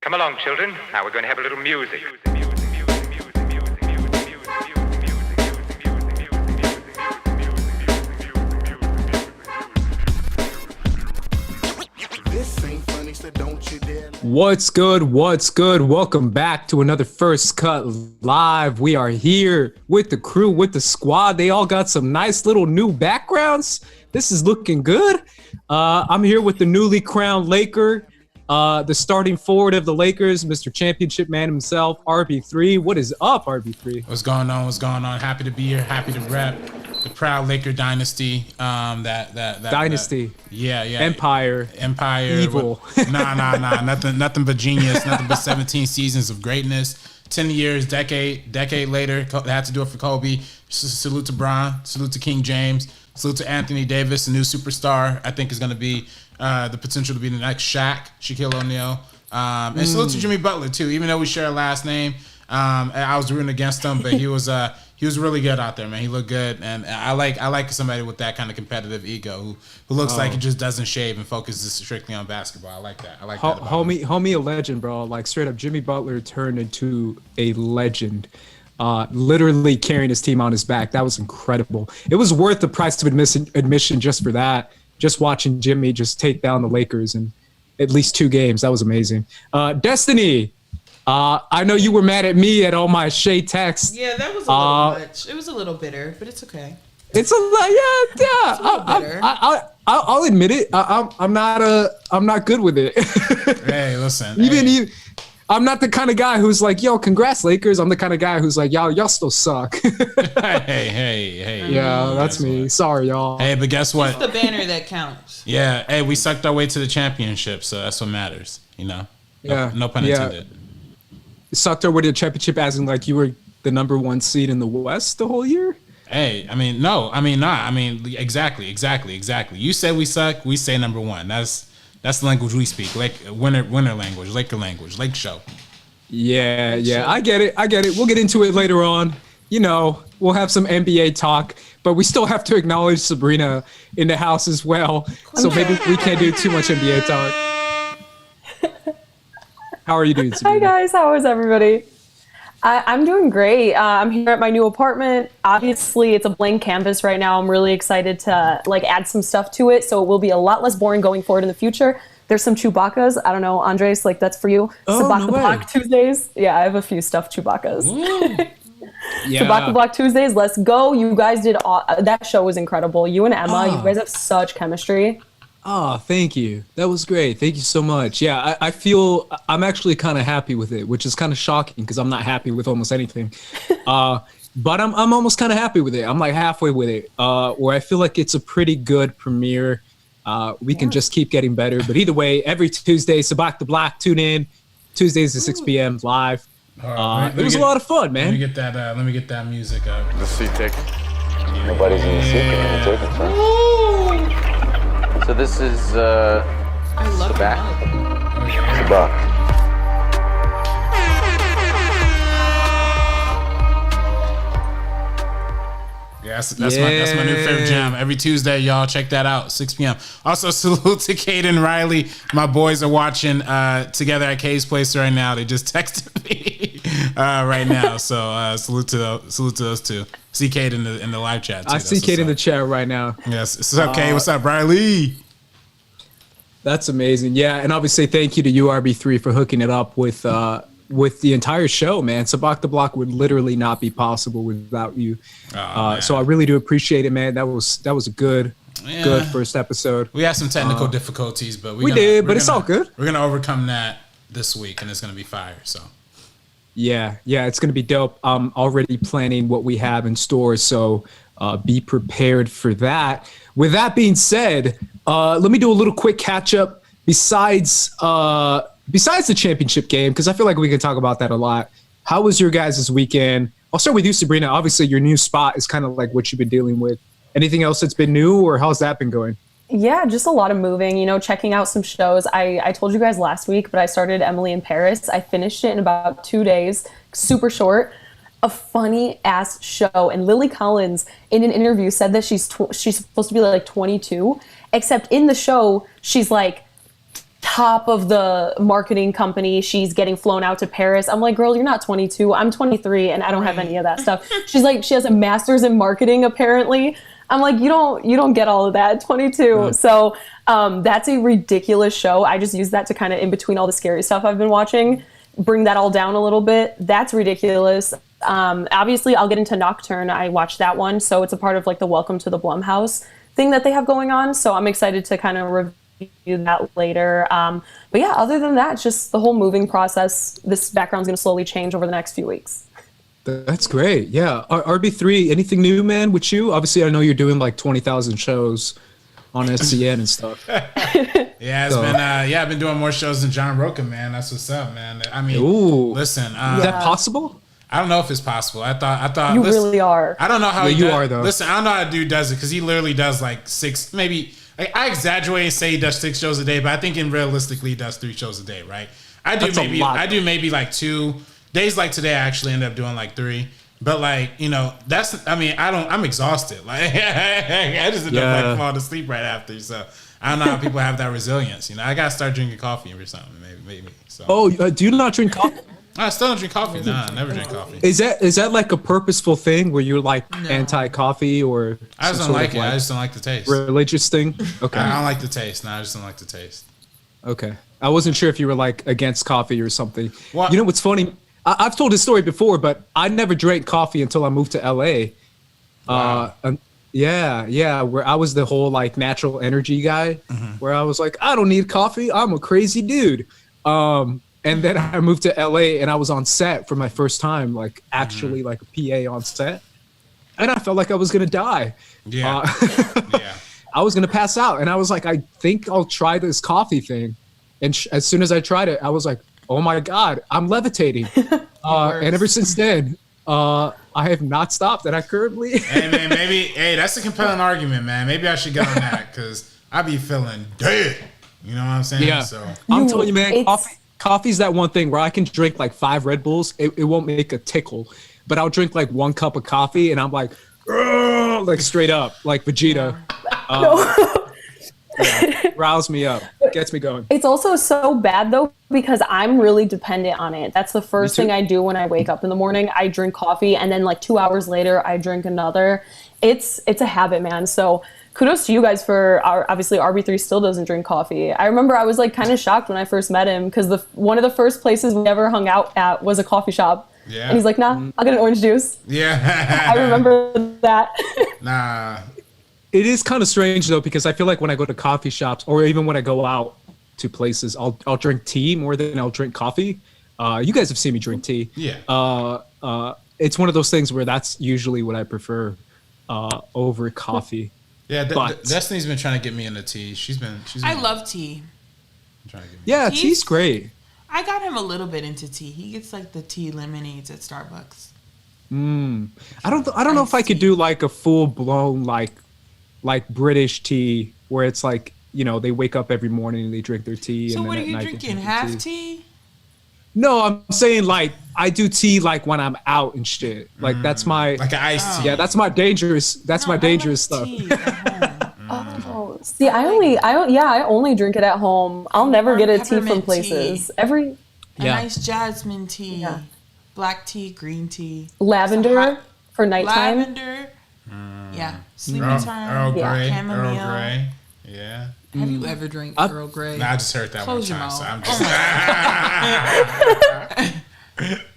Come along, children. Now we're going to have a little music. What's good? What's good? Welcome back to another First Cut Live. We are here with the crew, with the squad. They all got some nice little new backgrounds. This is looking good. I'm here with the newly crowned Laker, the starting forward of the Lakers, Mr. Championship Man himself, RB3. What is up, RB3? What's going on? What's going on? Happy to be here. Happy to rep the proud Laker dynasty. Dynasty. Yeah. Empire. Evil. Nah. Nothing but genius. Nothing but 17 seasons of greatness. 10 years, decade later. They had to do it for Kobe. Salute to Bron. Salute to King James. Salute to Anthony Davis, the new superstar. I think is going to be the potential to be the next Shaquille O'Neal. And salute to Jimmy Butler too. Even though we share a last name, I was rooting against him, but he was really good out there, man. He looked good, and I like somebody with that kind of competitive ego who looks like he just doesn't shave and focuses strictly on basketball. I like that. Homie, a legend, bro. Like straight up, Jimmy Butler turned into a legend. Literally carrying his team on his back. That was incredible. It was worth the price of admission just for that. Just watching Jimmy just take down the Lakers in at least 2 games. That was amazing. Destiny, I know you were mad at me at all my Shay texts. Yeah, that was a little much. It was a little bitter, but it's okay. It's a lot, yeah. I'll admit it. I'm not good with it. Hey, listen. I'm not the kind of guy who's like, yo, congrats, Lakers. I'm the kind of guy who's like, y'all still suck. Hey. Yeah, that's me. Sorry, y'all. Hey, but guess what? It's the banner that counts. Yeah, hey, we sucked our way to the championship, so that's what matters, you know? No pun intended. Sucked our way to the championship as in like you were the number 1 seed in the West the whole year? Hey, exactly. You say we suck, we say number 1. That's the language we speak, like winner language, Laker language, Lake show. Yeah, I get it. We'll get into it later on. You know, we'll have some NBA talk, but we still have to acknowledge Sabrina in the house as well. So maybe we can't do too much NBA talk. How are you doing, Sabrina? Hi guys, how is everybody? I'm doing great. I'm here at my new apartment. Obviously, it's a blank canvas right now. I'm really excited to add some stuff to it, so it will be a lot less boring going forward in the future. There's some Chewbacca's. I don't know, Andres, that's for you. Oh, Sabak no the way. Block Tuesdays. Yeah, I have a few stuffed Chewbacca's. Yeah. Sabak the Block Tuesdays. Let's go. You guys did that show was incredible. You and Emma, you guys have such chemistry. Oh, thank you. That was great. Thank you so much. Yeah, I feel I'm actually kind of happy with it, which is kind of shocking because I'm not happy with almost anything. But I'm almost kind of happy with it. I'm like halfway with it, where I feel like it's a pretty good premiere. We can just keep getting better. But either way, every Tuesday, Sabak the Block, tune in. Tuesdays at 6 p.m. live. It was a lot of fun, man. Let me get that music up. The seat taken. Nobody's in the seat, but you're taking some. So this is the back. Sabak. Yeah, that's my new favorite jam. Every Tuesday, y'all check that out, 6 p.m. Also, salute to Caden Riley. My boys are watching together at Kay's place right now. They just texted me right now. So salute to those two. See Kate in the live chat too. I see Kate in the chat right now. Yes. What's up, Kate? What's up, Riley? That's amazing. Yeah, and obviously thank you to URB3 for hooking it up with the entire show, man. Sabak the Block would literally not be possible without you. So I really do appreciate it, man. That was a good first episode. We had some technical difficulties, but it's all good. We're gonna overcome that this week, and it's gonna be fire. So. Yeah, it's gonna be dope. I'm already planning what we have in store, so be prepared for that. With that being said, let me do a little quick catch up. Besides the championship game, because I feel like we can talk about that a lot. How was your guys' weekend? I'll start with you, Sabrina. Obviously, your new spot is kind of like what you've been dealing with. Anything else that's been new, or how's that been going? Yeah, just a lot of moving, checking out some shows. I told you guys last week, but I started Emily in Paris. I finished it in about 2 days, super short. A funny ass show. And Lily Collins in an interview said that she's supposed to be like 22, except in the show, she's like top of the marketing company. She's getting flown out to Paris. I'm like, girl, you're not 22. I'm 23 and I don't have any of that stuff. She's like, she has a master's in marketing apparently. I'm like, you don't get all of that at 22. Yeah. So that's a ridiculous show. I just use that to kind of, in between all the scary stuff I've been watching, bring that all down a little bit. That's ridiculous. Obviously, I'll get into Nocturne. I watched that one. So it's a part of like the Welcome to the Blumhouse thing that they have going on. So I'm excited to kind of review that later. But yeah, other than that, it's just the whole moving process. This background's going to slowly change over the next few weeks. That's great. Yeah. RB3, anything new, man, with you? Obviously, I know you're doing like 20,000 shows on SCN and stuff. Yeah, it's been I've been doing more shows than John Roca, man. That's what's up, man. I mean, listen, is that possible? I don't know if it's possible. I thought you really are. I don't know how you are though. Listen, I don't know how a dude does it because he literally does like 6, maybe. Like, I exaggerate and say he does 6 shows a day, but I think realistically he does 3 shows a day, right? I do maybe like 2 days. Like today, I actually end up doing like 3. But like, you know, I'm exhausted. Like I just end up like falling asleep right after. So I don't know how people have that resilience. You know, I gotta start drinking coffee or something, maybe. So. Do you not drink coffee? I still don't drink coffee. Nah, I never drink coffee. Is that like a purposeful thing where you're like anti-coffee or? I just don't like it. I just don't like the taste. Religious thing? Okay. I don't like the taste. No, I just don't like the taste. Okay. I wasn't sure if you were like against coffee or something. What? You know what's funny? I've told this story before, but I never drank coffee until I moved to LA. Wow. Where I was the whole like natural energy guy, where I was like, I don't need coffee. I'm a crazy dude. And then I moved to LA and I was on set for my first time, like actually like a PA on set. And I felt like I was going to die. Yeah. I was going to pass out. And I was like, I think I'll try this coffee thing. And as soon as I tried it, I was like, oh my God, I'm levitating. And ever since then, I have not stopped. And I currently. Hey, man, that's a compelling argument, man. Maybe I should get on that because I be feeling dead. You know what I'm saying? Yeah. So I'm telling you, man, coffee's that one thing where I can drink like 5 Red Bulls. It won't make a tickle, but I'll drink like 1 cup of coffee and I'm like straight up, like Vegeta. Rouse me up, gets me going. It's also so bad though, because I'm really dependent on it. That's the first thing I do when I wake up in the morning. I drink coffee and then like 2 hours later, I drink another. It's a habit, man. So kudos to you guys for obviously RB3 still doesn't drink coffee. I remember I was like kind of shocked when I first met him because one of the first places we ever hung out at was a coffee shop. Yeah. And he's like, nah, I'll get an orange juice. Yeah. I remember that. Nah. It is kind of strange though, because I feel like when I go to coffee shops or even when I go out to places, I'll drink tea more than I'll drink coffee. You guys have seen me drink tea. Yeah. It's one of those things where that's usually what I prefer over coffee. Yeah, Destiny's been trying to get me into tea. She's been I love tea. Trying to get me. Yeah, tea's great. I got him a little bit into tea. He gets like the tea lemonades at Starbucks. I don't know if I could do like a full blown like British tea where it's like, you know, they wake up every morning and they drink their tea. So and what then are you drinking? Half tea? No, I'm saying like I do tea like when I'm out and shit. Like that's my like an iced tea. Yeah, that's my dangerous. That's my dangerous stuff. Oh, see, I only drink it at home. I'll never get a tea from places. A nice jasmine tea, black tea, green tea, lavender for nighttime. Lavender, sleeping time. Earl Grey, chamomile. Earl Grey, yeah. Have you ever drank Earl Grey? Nah, I just heard that Close one your time, mouth. so I'm just.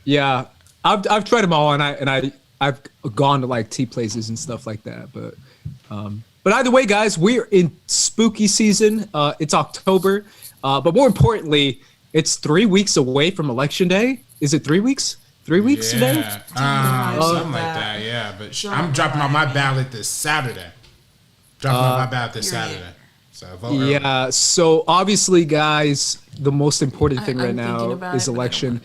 Yeah, I've tried them all, and I've gone to like tea places and stuff like that. But either way, guys, we're in spooky season. It's October, but more importantly, it's 3 weeks away from Election Day. Is it 3 weeks? 3 weeks today? Something like that. Yeah, but I'm dropping on my ballot this Saturday. So vote early. Yeah. So obviously, guys, the most important thing right now is election.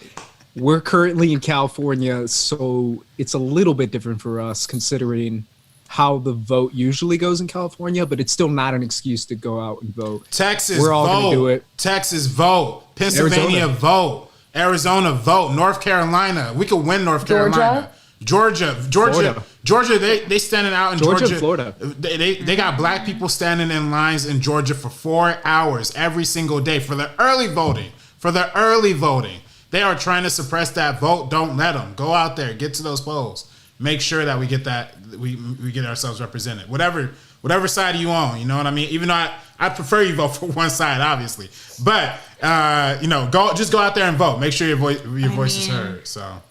We're currently in California, so it's a little bit different for us considering how the vote usually goes in California, but it's still not an excuse to go out and vote. Texas, we're all vote. Gonna do it. Texas, vote. Pennsylvania, vote. Arizona, vote. North Carolina, we could win North Carolina. Georgia. They standing out in Georgia Georgia. and Florida. They got black people standing in lines in Georgia for 4 hours every single day for the early voting. They are trying to suppress that vote. Don't let them. Go out there, get to those polls. Make sure that we get that we get ourselves represented. Whatever side you on, you know what I mean? Even though I prefer you vote for one side, obviously. But go out there and vote. Make sure your voice is heard. So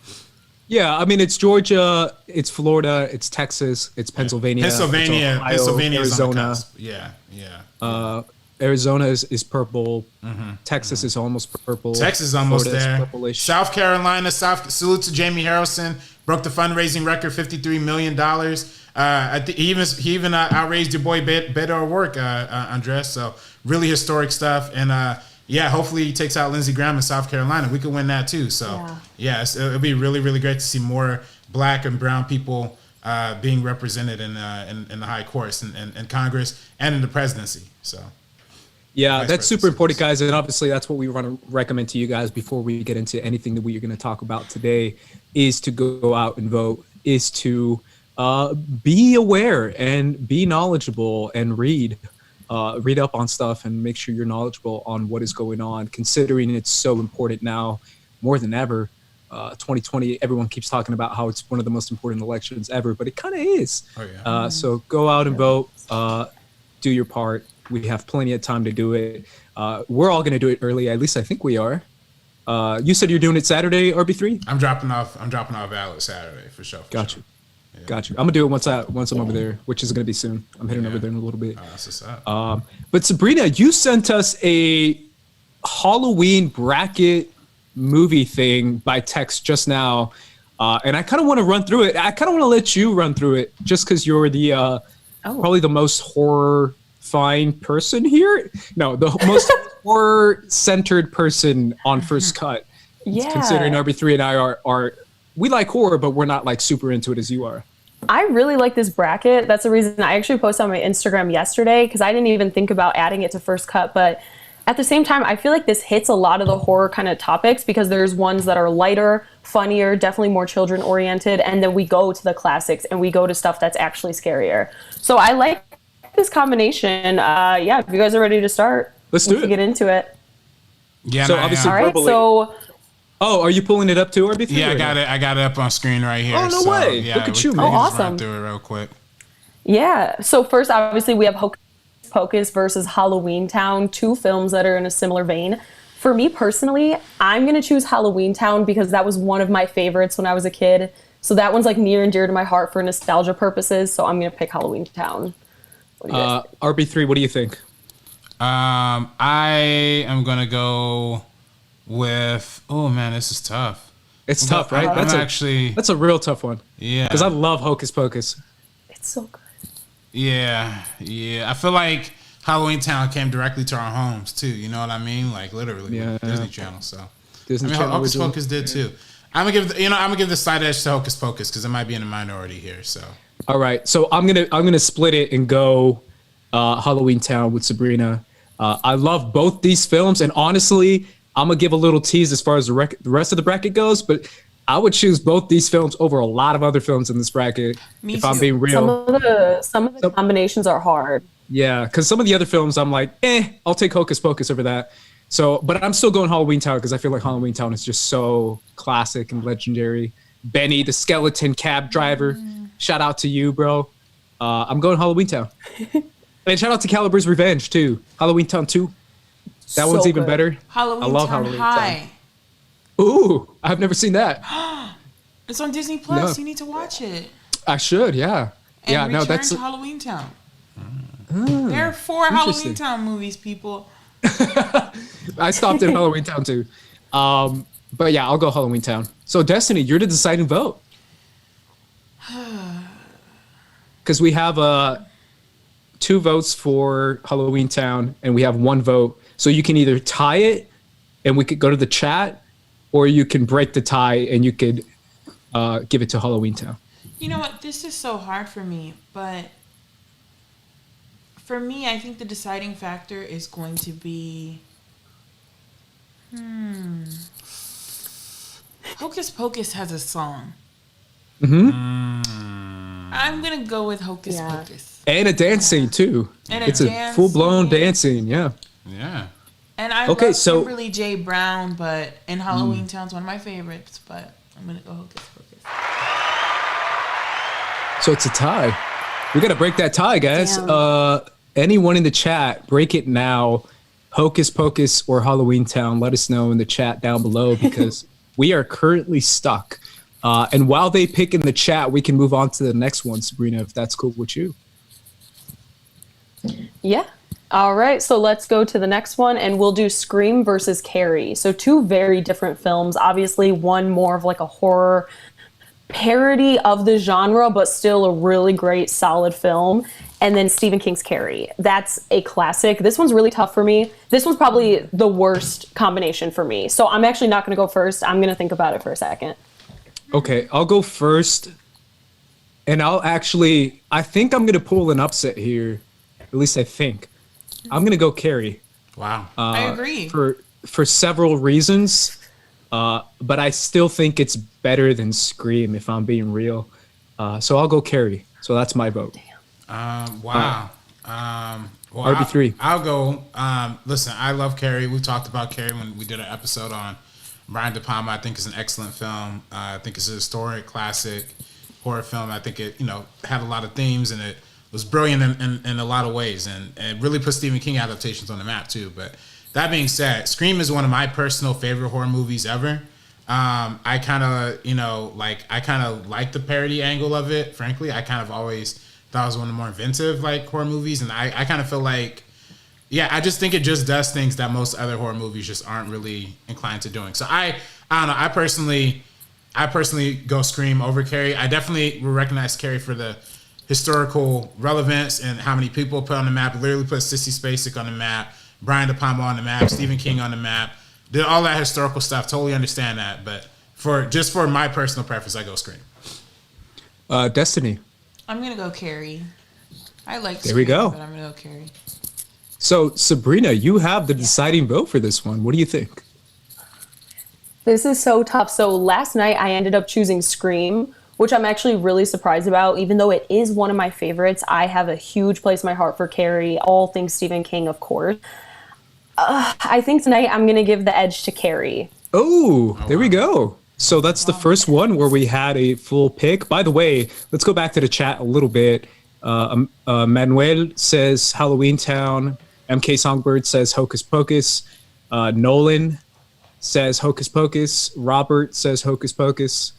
yeah, I mean, it's Georgia, it's Florida, it's Texas, it's Pennsylvania, it's Ohio, Pennsylvania Arizona. Is on the cusp. Yeah. Arizona is purple. Texas is almost purple. Texas is almost Florida there. is purplish. South Carolina, salute to Jamie Harrelson. Broke the fundraising record, $53 million. He even outraised your boy Beto O'Rourke, Andres. So really historic stuff. And hopefully he takes out Lindsey Graham in South Carolina. We could win that too. So it'll be really, really great to see more black and brown people being represented in the high courts and Congress and in the presidency. So. Yeah, that's super important, guys. And obviously that's what we want to recommend to you guys before we get into anything that we're going to talk about today is to go out and vote, is to be aware and be knowledgeable and read up on stuff and make sure you're knowledgeable on what is going on, considering it's so important now more than ever. 2020, everyone keeps talking about how it's one of the most important elections ever, but it kind of is. Oh, yeah. So go out and vote, do your part. We have plenty of time to do it. We're all going to do it early. At least I think we are. You said you're doing it Saturday, RB3? I'm dropping off ballot Saturday for sure. Got you. I'm gonna do it once I'm over there, which is gonna be soon. I'm heading over there in a little bit. That's what's up. But Sabrina, you sent us a Halloween bracket movie thing by text just now, and I kind of want to run through it. I kind of want to let you run through it, just because you're the probably the most horrifying person here. No, the most horror-centered person on First Cut. Yeah. Considering RB3 and I are we like horror, but we're not like super into it as you are. I really like this bracket. That's the reason I actually posted on my Instagram yesterday, because I didn't even think about adding it to First Cut. But at the same time, I feel like this hits a lot of the horror kind of topics, because there's ones that are lighter, funnier, definitely more children oriented. And then we go to the classics and we go to stuff that's actually scarier. So I like this combination. If you guys are ready to start, let's do it. Get into it. Yeah. So obviously, all right. So. Oh, are you pulling it up too, RB3? Yeah, I got it up on screen right here. Oh, no way. Yeah, look at you, man. Oh, awesome. Run through it real quick. Yeah. So first, obviously, we have Hocus Pocus versus Halloween Town, two films that are in a similar vein. For me personally, I'm going to choose Halloween Town because that was one of my favorites when I was a kid. So that one's like near and dear to my heart for nostalgia purposes. So I'm going to pick Halloween Town. What do you guys think? RB3, what do you think? I am going to go with, oh man, this is tough. It's tough, right? That's a real tough one. Yeah. Because I love Hocus Pocus. It's so good. Yeah. I feel like Halloween Town came directly to our homes too. You know what I mean? Like literally, with Disney Channel. So Channel Hocus Pocus did too. I'm gonna give the side edge to Hocus Pocus because it might be in a minority here. So. All right. So I'm gonna split it and go Halloween Town with Sabrina. I love both these films, and honestly, I'm gonna give a little tease as far as the rest of the bracket goes, but I would choose both these films over a lot of other films in this bracket. If I'm being real, some of the combinations are hard. Yeah, because some of the other films I'm like, I'll take Hocus Pocus over that. So, but I'm still going Halloween Town because I feel like Halloween Town is just so classic and legendary. Benny, the skeleton cab driver, shout out to you, bro. I'm going Halloween Town. And shout out to Calibur's Revenge too. Halloween Town 2. That one's even better. Halloween I love Town Halloween High. Town. Ooh, I've never seen that. It's on Disney Plus. No. You need to watch it. I should, yeah. And yeah, return to Halloween Town. There are 4 Halloween Town movies, people. I stopped at Halloween Town too. But yeah, I'll go Halloween Town. So Destiny, you're the deciding vote. Because we have 2 votes for Halloween Town and we have 1 vote. So you can either tie it and we could go to the chat, or you can break the tie and you could give it to Halloween Town. You know what? This is so hard for me, but for me, I think the deciding factor is going to be Hocus Pocus has a song. I'm gonna go with Hocus Yeah. Pocus. And a dance scene too. And It's a dance full-blown scene. dance scene. Yeah. Yeah. And I Okay, love so- Kimberly J. Brown, but in Halloween Town's one of my favorites. But I'm gonna go Hocus Pocus. So it's a tie. We got to break that tie, guys. Damn. Anyone in the chat, break it now. Hocus Pocus or Halloween Town, let us know in the chat down below because we are currently stuck. And while they pick in the chat, we can move on to the next one, Sabrina, if that's cool with you. Yeah. All right, so let's go to the next one, and we'll do Scream versus Carrie. So two very different films. Obviously, one more of like a horror parody of the genre, but still a really great, solid film. And then Stephen King's Carrie. That's a classic. This one's really tough for me. This one's probably the worst combination for me. So I'm actually not going to go first. I'm going to think about it for a second. Okay, I'll go first. And I think I'm going to pull an upset here. At least I think. I'm going to go Carrie. Wow. I agree. For several reasons. But I still think it's better than Scream, if I'm being real. So I'll go Carrie. So that's my vote. Wow. Well, RB3. I'll go. Listen, I love Carrie. We talked about Carrie when we did an episode on Brian De Palma. I think it's an excellent film. I think it's a historic, classic horror film. I think it, had a lot of themes and it was brilliant in a lot of ways, and it really put Stephen King adaptations on the map too. But that being said, Scream is one of my personal favorite horror movies ever. I kind of, like the parody angle of it. Frankly, I kind of always thought it was one of the more inventive horror movies, and I kind of feel like, I just think it just does things that most other horror movies just aren't really inclined to doing. So I don't know. I personally go Scream over Carrie. I definitely will recognize Carrie for the historical relevance and how many people put on the map. Literally put Sissy Spacek on the map, Brian De Palma on the map, Stephen King on the map. Did all that historical stuff. Totally understand that. But for my personal preference, I go Scream. Destiny. I'm gonna go Carrie. I like There we Scream, go. but I'm gonna go Carrie. So Sabrina, you have the deciding vote for this one. What do you think? This is so tough. So last night I ended up choosing Scream, which I'm actually really surprised about. Even though it is one of my favorites, I have a huge place in my heart for Carrie, all things Stephen King, of course. I think tonight I'm going to give the edge to Carrie. Oh, there we go. So that's the first one where we had a full pick. By the way, let's go back to the chat a little bit. Manuel says Halloween Town. MK Songbird says Hocus Pocus. Nolan says Hocus Pocus. Robert says Hocus Pocus.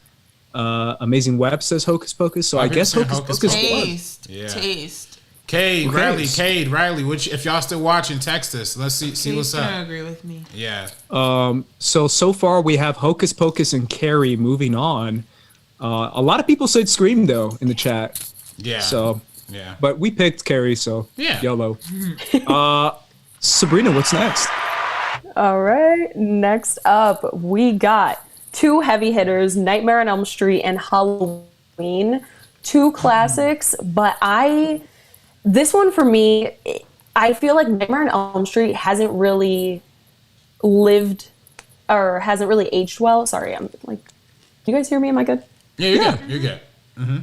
Amazing Web says Hocus Pocus. So I guess Hocus Pocus won. Taste. Cade, Okay. Riley, which if y'all still watching, text us. Let's see what's Cade's gonna up. agree with me. Yeah. So far we have Hocus Pocus and Carrie moving on. A lot of people said Scream though in the chat. Yeah. So, yeah. but we picked Carrie, so Yeah. YOLO. Sabrina, what's next? All right, next up, we got two heavy hitters, Nightmare on Elm Street and Halloween. Two classics, but this one for me, I feel like Nightmare on Elm Street hasn't really lived or hasn't really aged well. Sorry, I'm like, do you guys hear me? Am I good? Yeah, you're good. You're good. Mm-hmm.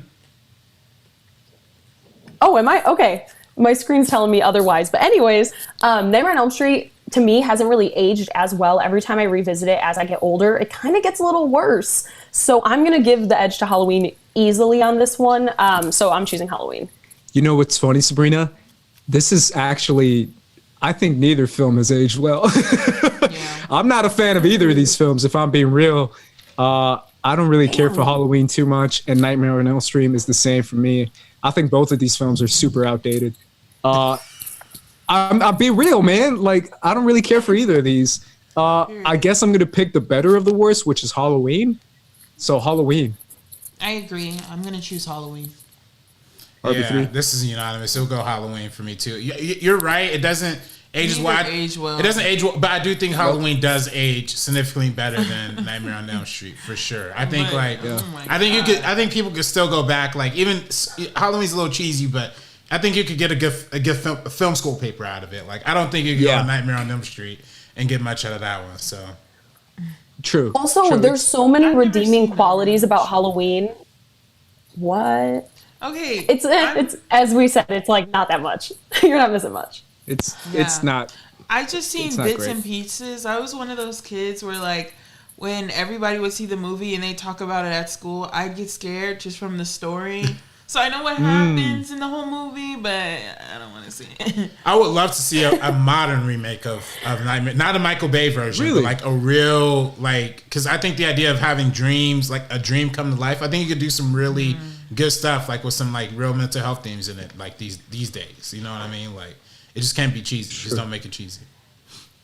Oh, am I? Okay. My screen's telling me otherwise. But anyways, Nightmare on Elm Street, to me, hasn't really aged as well. Every time I revisit it as I get older, it kind of gets a little worse. So I'm going to give the edge to Halloween easily on this one. So I'm choosing Halloween. You know what's funny, Sabrina? This is actually, I think neither film has aged well. I'm not a fan of either of these films, if I'm being real. I don't really care for Halloween too much, and Nightmare on Elm Street is the same for me. I think both of these films are super outdated. I'm being real, man. Like, I don't really care for either of these. I guess I'm going to pick the better of the worst, which is Halloween. So Halloween. I agree. I'm gonna choose Halloween. RB3. This is unanimous. It'll go Halloween for me too. You're right. It doesn't age as well. It doesn't age well, but I do think Halloween does age significantly better than Nightmare on Elm Street for sure. I think I think people could still go back. Like even Halloween's a little cheesy, but I think you could get a good film school paper out of it. Like I don't think you could go to Nightmare on Elm Street and get much out of that one. So True. Also, True. there's so many redeeming qualities about Halloween. What? Okay. It's as we said, it's like not that much. You're not missing much. It's not. I just seen It's not bits great. and pieces. I was one of those kids where like when everybody would see the movie and they talk about it at school, I'd get scared just from the story. So I know what happens in the whole movie, but I don't want to see it. I would love to see a modern remake of Nightmare, not a Michael Bay version, Really? but like a real because I think the idea of having dreams, like a dream come to life, I think you could do some really good stuff, like with some like real mental health themes in it, like these days. You know what I mean? Like it just can't be cheesy. Just don't make it cheesy.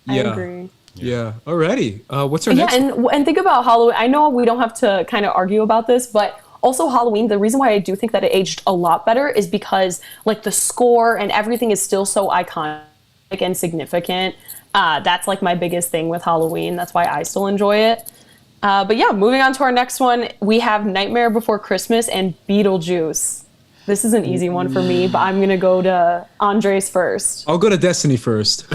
I Yeah. agree. Yeah. Alrighty. What's our Yeah, next? and think about Halloween. I know we don't have to kind of argue about this, but also Halloween, the reason why I do think that it aged a lot better is because like the score and everything is still so iconic and significant. That's like my biggest thing with Halloween. That's why I still enjoy it. But yeah, moving on to our next one, we have Nightmare Before Christmas and Beetlejuice. This is an easy one for me, but I'm going to go to Andres first. I'll go to Destiny first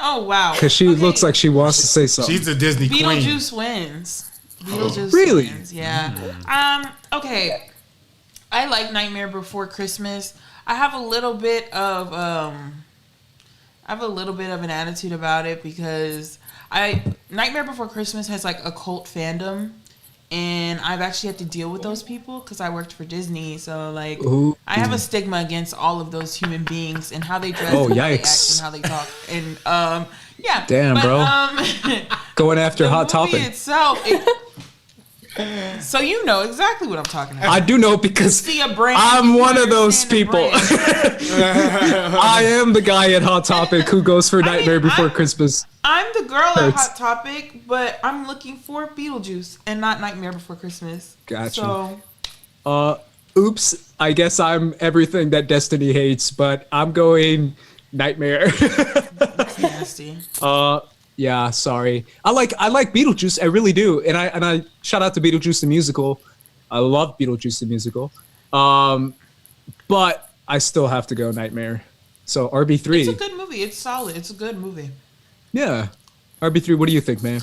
Oh wow. because she looks like she wants to say something. She's a Disney queen. Beetlejuice wins. Beetlejuice Really? wins. Yeah. Okay. I like Nightmare Before Christmas. I have a little bit of an attitude about it because Nightmare Before Christmas has like a cult fandom, and I've actually had to deal with those people because I worked for Disney. So like, Ooh. I have a stigma against all of those human beings and how they dress, Oh, and how they act, yikes. and how they talk, and yeah. Damn, but, bro. Going after the Hot movie Topic. itself. So you know exactly what I'm talking about. I do know because See a brand, I'm you one of those understand the people. brand. I am the guy at Hot Topic who goes for Nightmare Before I'm- Christmas. I'm the girl at Hurts. Hot Topic, but I'm looking for Beetlejuice and not Nightmare Before Christmas. Gotcha. So Oops, I guess I'm everything that Destiny hates, but I'm going Nightmare. it's nasty. Yeah, sorry. I like Beetlejuice, I really do. And I shout out to Beetlejuice the musical. I love Beetlejuice the musical. But I still have to go Nightmare. So RB3. It's a good movie. It's solid. It's a good movie. Yeah. RB3, what do you think, man?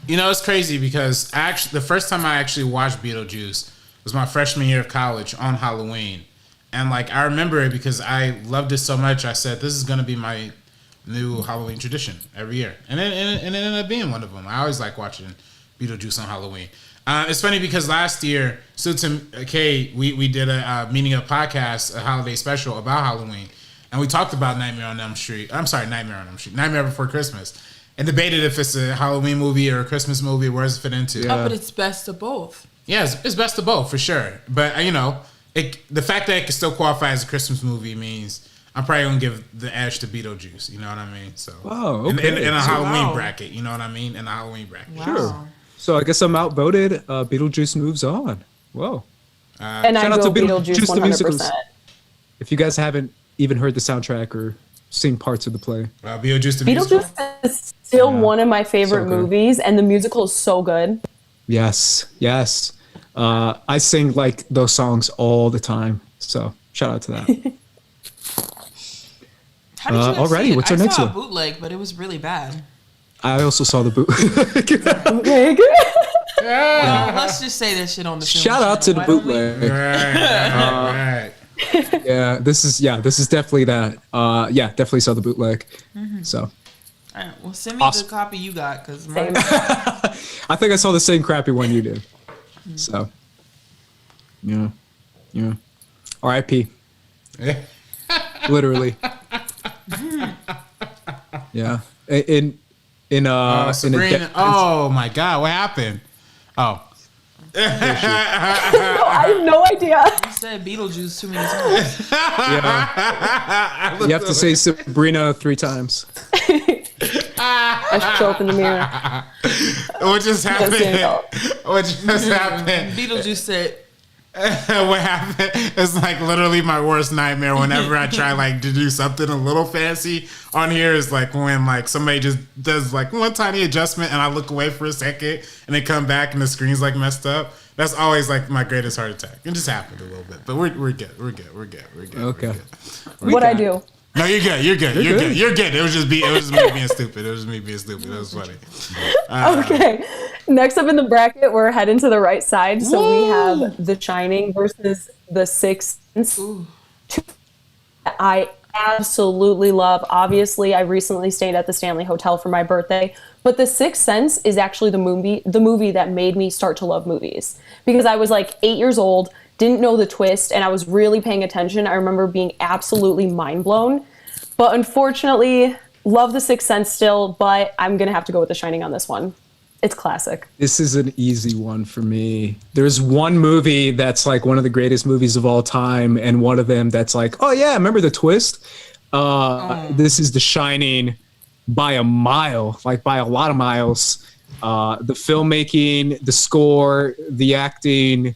You know, it's crazy because the first time I actually watched Beetlejuice was my freshman year of college on Halloween. And like I remember it because I loved it so much. I said, this is gonna be my new Halloween tradition every year. And it ended up being one of them. I always like watching Beetlejuice on Halloween. It's funny because last year, we did a meeting of podcast, a holiday special about Halloween, and we talked about Nightmare Before Christmas, and debated if it's a Halloween movie or a Christmas movie. Where does it fit into? Oh, but it's best of both. Yeah, it's best of both for sure. But the fact that it can still qualify as a Christmas movie means I'm probably gonna give the edge to Beetlejuice. You know what I mean? So Oh, okay. in a Halloween Wow. bracket. You know what I mean? In a Halloween bracket. Wow. Sure. So I guess I'm outvoted. Beetlejuice moves on. Whoa. And I shout out go to Beetlejuice Beetlejuice the 100%. musicals. If you guys haven't even heard the soundtrack or seen parts of the play. Beetlejuice the musical. Beetlejuice is still one of my favorite So good. movies, and the musical is so good. Yes. I sing like those songs all the time. So shout out to that. How did you guys alrighty, see it? what's our I next saw one? a bootleg, but it was really bad. I also saw the boot. Okay, good. Well, let's just say that shit on the film Shout out to the channel. Why don't we- bootleg. Right. Yeah, this is definitely that. Definitely saw the bootleg. So All right, well, send me Awesome. the copy you got, because Same. I think I saw the same crappy one you did. So yeah. R.I.P. Literally. Yeah. In Sabrina. Oh my God, what happened? Oh. No, I have no idea. you said Beetlejuice too many times. yeah. You have to say Sabrina 3 times. I should show up in the mirror. What just happened? Daniel. What just happened? Beetlejuice said, What happened? It's like literally my worst nightmare whenever I try like to do something a little fancy on here. Is like when like somebody just does like one tiny adjustment and I look away for a second and they come back and the screen's like messed up. That's always like my greatest heart attack. It just happened a little bit, but we're good. Okay. What I do? No, you're good. You're good. good. You're good. It was just me being stupid. It was me being stupid. It was funny. Okay. Next up in the bracket, we're heading to the right side. So we have The Shining versus The Sixth Sense. I absolutely love. Obviously, I recently stayed at the Stanley Hotel for my birthday, but The Sixth Sense is actually the movie that made me start to love movies, because I was like 8 years old, didn't know the twist, and I was really paying attention. I remember being absolutely mind blown. But unfortunately, love The Sixth Sense still, but I'm gonna have to go with The Shining on this one. It's classic. This is an easy one for me. There's one movie that's like one of the greatest movies of all time, and one of them that's like, oh yeah, remember the twist? This is The Shining by a mile, like by a lot of miles. The filmmaking, the score, the acting,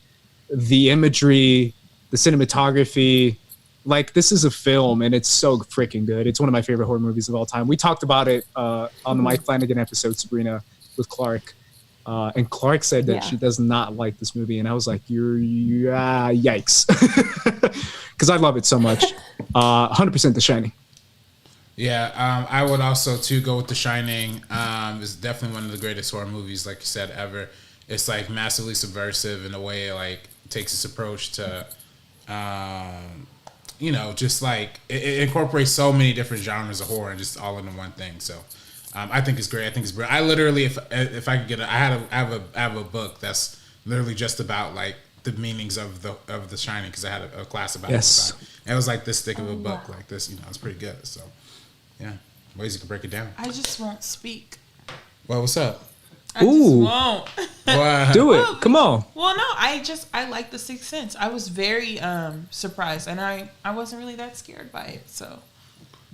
the imagery, the cinematography. Like, this is a film, and it's so freaking good. It's one of my favorite horror movies of all time. We talked about it on the Mike Flanagan episode, Sabrina, with Clark. And Clark said that she does not like this movie. And I was like, yikes. Because I love it so much. 100% The Shining. Yeah, I would also, too, go with The Shining. It's definitely one of the greatest horror movies, like you said, ever. It's, like, massively subversive in a way it, like, takes its approach to... you know, just like it incorporates so many different genres of horror and just all into one thing. So I think it's great. I think it's brilliant. I literally, if I could get it, I have a book that's literally just about like the meanings of the Shining, because I had a class about it. And it was like this thick of a book, like this. You know, it's pretty good. So yeah, ways you can break it down. I just won't speak. Well, what's up? I just won't. Do it. Come on. Well, no, I like The Sixth Sense. I was very surprised, and I wasn't really that scared by it. So,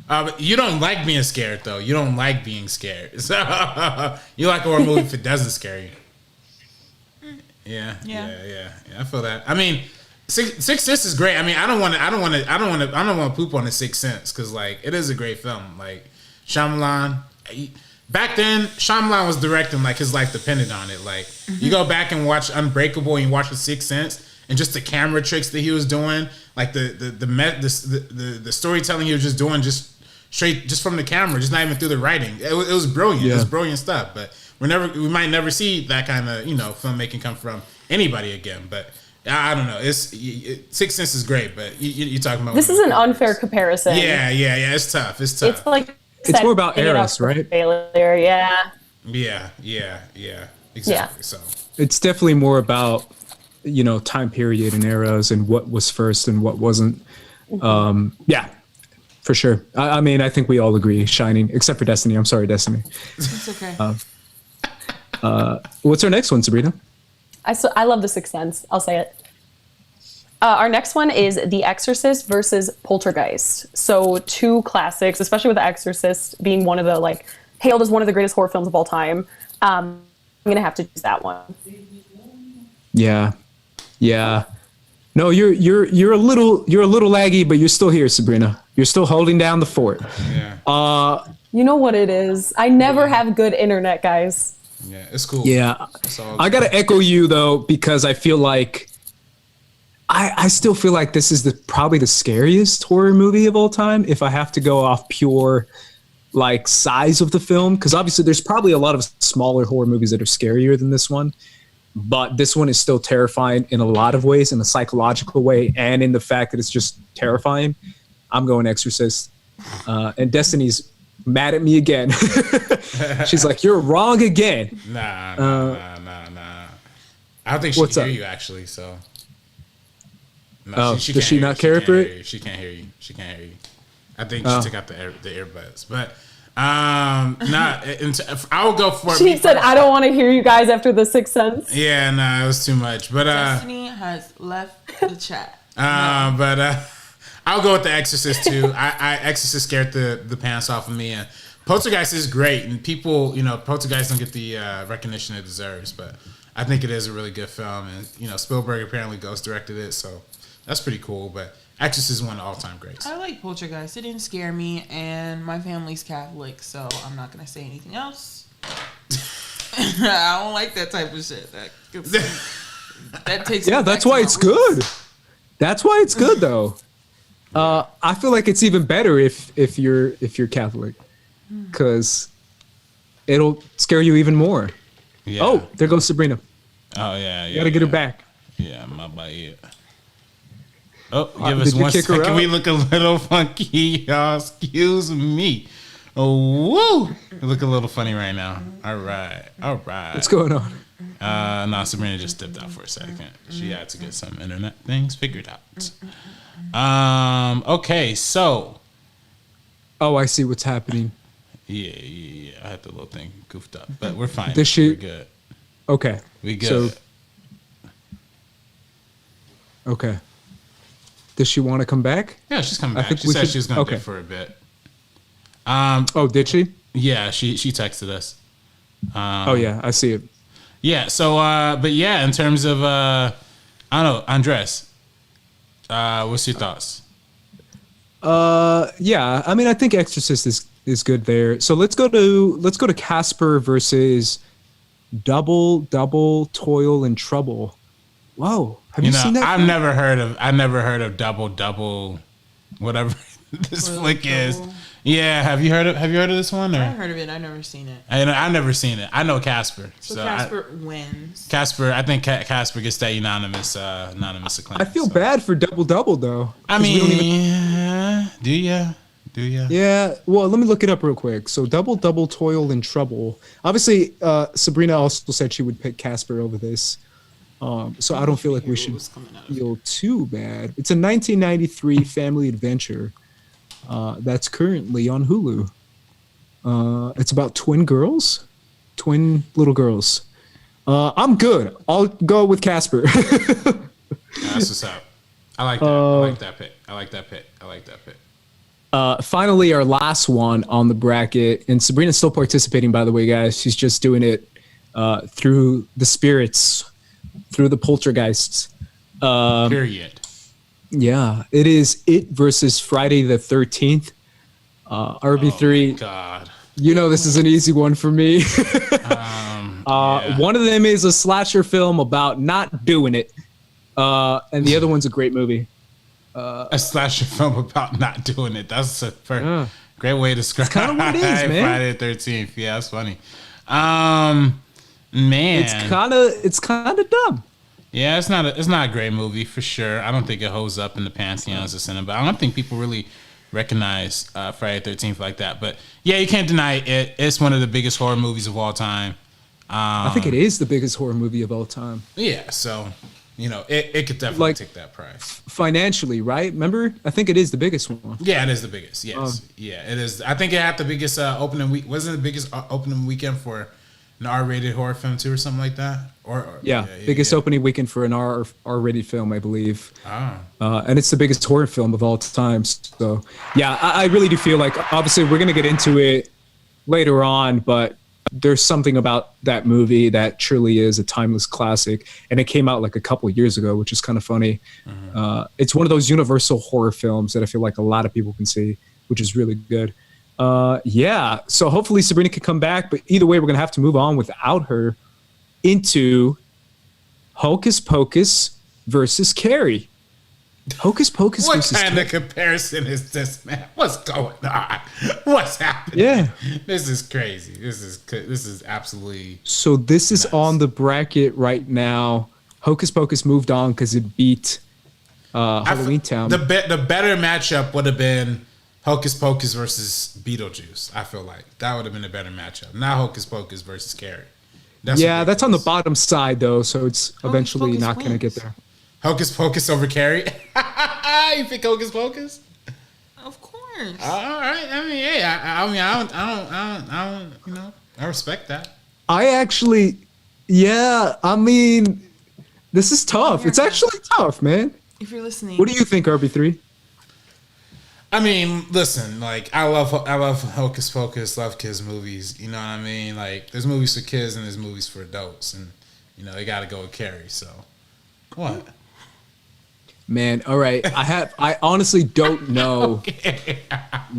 but you don't like being scared, though. You don't like being scared. So you like a horror movie if it doesn't scare you. Yeah. I feel that. I mean, Sixth Sense is great. I mean, I don't want to poop on The Sixth Sense, because like it is a great film. Like Shyamalan. Back then, Shyamalan was directing like his life depended on it. Like you go back and watch Unbreakable and you watch The Sixth Sense, and just the camera tricks that he was doing, like the storytelling he was just doing, just straight just from the camera, just not even through the writing. It was brilliant. Yeah. It was brilliant stuff. But we might never see that kind of filmmaking come from anybody again. But I don't know. Sixth Sense is great, but you're talking about this is an unfair comparison. Yeah. It's tough. It's like. It's more about eras, right? Failure, yeah. Exactly. Yeah. So it's definitely more about time period and eras and what was first and what wasn't. Yeah, for sure. I mean, I think we all agree. Shining, except for Destiny. I'm sorry, Destiny. It's okay. What's our next one, Sabrina? I love The Sixth Sense. I'll say it. Our next one is The Exorcist versus Poltergeist. So two classics, especially with The Exorcist being one of the hailed as one of the greatest horror films of all time. I'm gonna have to choose that one. Yeah. No, you're a little laggy, but you're still here, Sabrina. You're still holding down the fort. Yeah. You know what it is. I never have good internet, guys. Yeah, it's cool. Yeah. I gotta echo you though, because I feel like. I still feel like this is probably the scariest horror movie of all time, if I have to go off pure size of the film, because obviously there's probably a lot of smaller horror movies that are scarier than this one, but this one is still terrifying in a lot of ways, in a psychological way, and in the fact that it's just terrifying. I'm going Exorcist, and Destiny's mad at me again. She's like, "You're wrong again." Nah. I don't think she can hear you actually. So. No, she does she not care for it? She can't hear you. I think she took out the earbuds. But I will go for it. She said, "I don't want to hear you guys after The Sixth Sense." Yeah, no, it was too much. But Destiny has left the chat. But I'll go with The Exorcist too. Exorcist scared the pants off of me, and Poltergeist is great, and people, Poltergeist don't get the recognition it deserves, but I think it is a really good film, and Spielberg apparently ghost directed it, so. That's pretty cool, but Exorcist is one of all-time greats. I like Poltergeist. It didn't scare me, and my family's Catholic, so I'm not going to say anything else. I don't like that type of shit. That takes. Yeah, that's why it's good. That's why it's good, though. I feel like it's even better if you're Catholic, because it'll scare you even more. Yeah. Oh, there goes Sabrina. Oh yeah. You gotta get her back. Yeah, my bad. Oh, give did us you 1 kick her second. out? We look a little funky, y'all. Excuse me. Oh, woo! We look a little funny right now. All right. What's going on? No, Sabrina just stepped out for a second. She had to get some internet things figured out. Okay, so. Oh, I see what's happening. Yeah. I had the little thing goofed up, but we're fine. Does she? We're good. Okay. We good. So, okay. Does she want to come back? Yeah, she's coming back. think She we said should- she was going to okay. do it for a bit. Oh, did she? Yeah, she texted us. Oh yeah, I see it. Yeah, so but yeah, in terms of I don't know, Andres, what's your thoughts? Yeah. I mean, I think Exorcist is good there. So let's go to Casper versus Double Toil and Trouble. Whoa, have you seen that? I've never heard of double whatever this flick is. Trouble. Yeah, have you heard of this one? Or? I heard of it. I've never seen it. I've never seen it. I know Casper. So Casper wins. Casper, I think Casper gets that unanimous acclaim. I feel bad for Double though. I 'cause we don't even- mean, do ya? Yeah, well, let me look it up real quick. So Double Toil and Trouble. Obviously, Sabrina also said she would pick Casper over this. So I don't feel like we should feel too bad. It's a 1993 family adventure that's currently on Hulu. It's about twin little girls. I'm good. I'll go with Casper. That's what's up. I like that. I like that pick. Finally, our last one on the bracket, and Sabrina's still participating, by the way, guys. She's just doing it through the spirits, through the poltergeists. Period. Yeah, it is It versus Friday the 13th. RB3. Oh my God. You know this is an easy one for me. Yeah. One of them is a slasher film about not doing it, and the other one's a great movie. A slasher film about not doing it. That's a great way to describe kinda what it is, man. Friday the 13th. Yeah, that's funny. Man, It's kind of dumb. yeah, it's not a great movie for sure. I don't think it holds up in the pantheons of cinema. But I don't think people really recognize Friday the 13th like that. But yeah, you can't deny it. It's one of the biggest horror movies of all time. I think it is the biggest horror movie of all time. Yeah, so it could definitely take that prize. Financially, right? Remember? I think it is the biggest one. Yeah, it is the biggest. Yes, yeah, it is. I think it had the biggest opening week. Wasn't it the biggest opening weekend for an R-rated horror film too, or something like that? Biggest opening weekend for an R-rated film, I believe. And it's the biggest horror film of all time. So yeah, I really do feel like, obviously we're gonna get into it later on, but there's something about that movie that truly is a timeless classic, and it came out like a couple of years ago, which is kind of funny. It's one of those universal horror films that I feel like a lot of people can see, which is really good. Yeah, so hopefully Sabrina can come back, but either way, we're gonna have to move on without her into Hocus Pocus versus Carrie. Hocus Pocus What versus kind of comparison is this, man? What's going on? What's happening? Yeah. This is crazy. This is absolutely. So this is on the bracket right now. Hocus Pocus moved on because it beat Halloween Town. The better matchup would have been Hocus Pocus versus Beetlejuice. I feel like that would have been a better matchup. Not Hocus Pocus versus Carrie. That's on the bottom side though, so it's eventually Pocus not going to wins. get there. Hocus Pocus over Carrie. You pick Hocus Pocus? Of course. All right. I mean, yeah. I don't. I respect that. This is tough. It's actually tough, man. If you're listening, What do you think, RB3? I mean, listen, like I love Hocus Pocus, love kids movies. You know what I mean? Like there's movies for kids and there's movies for adults, and they got to go with Carrie. So what? Man, all right. I honestly don't know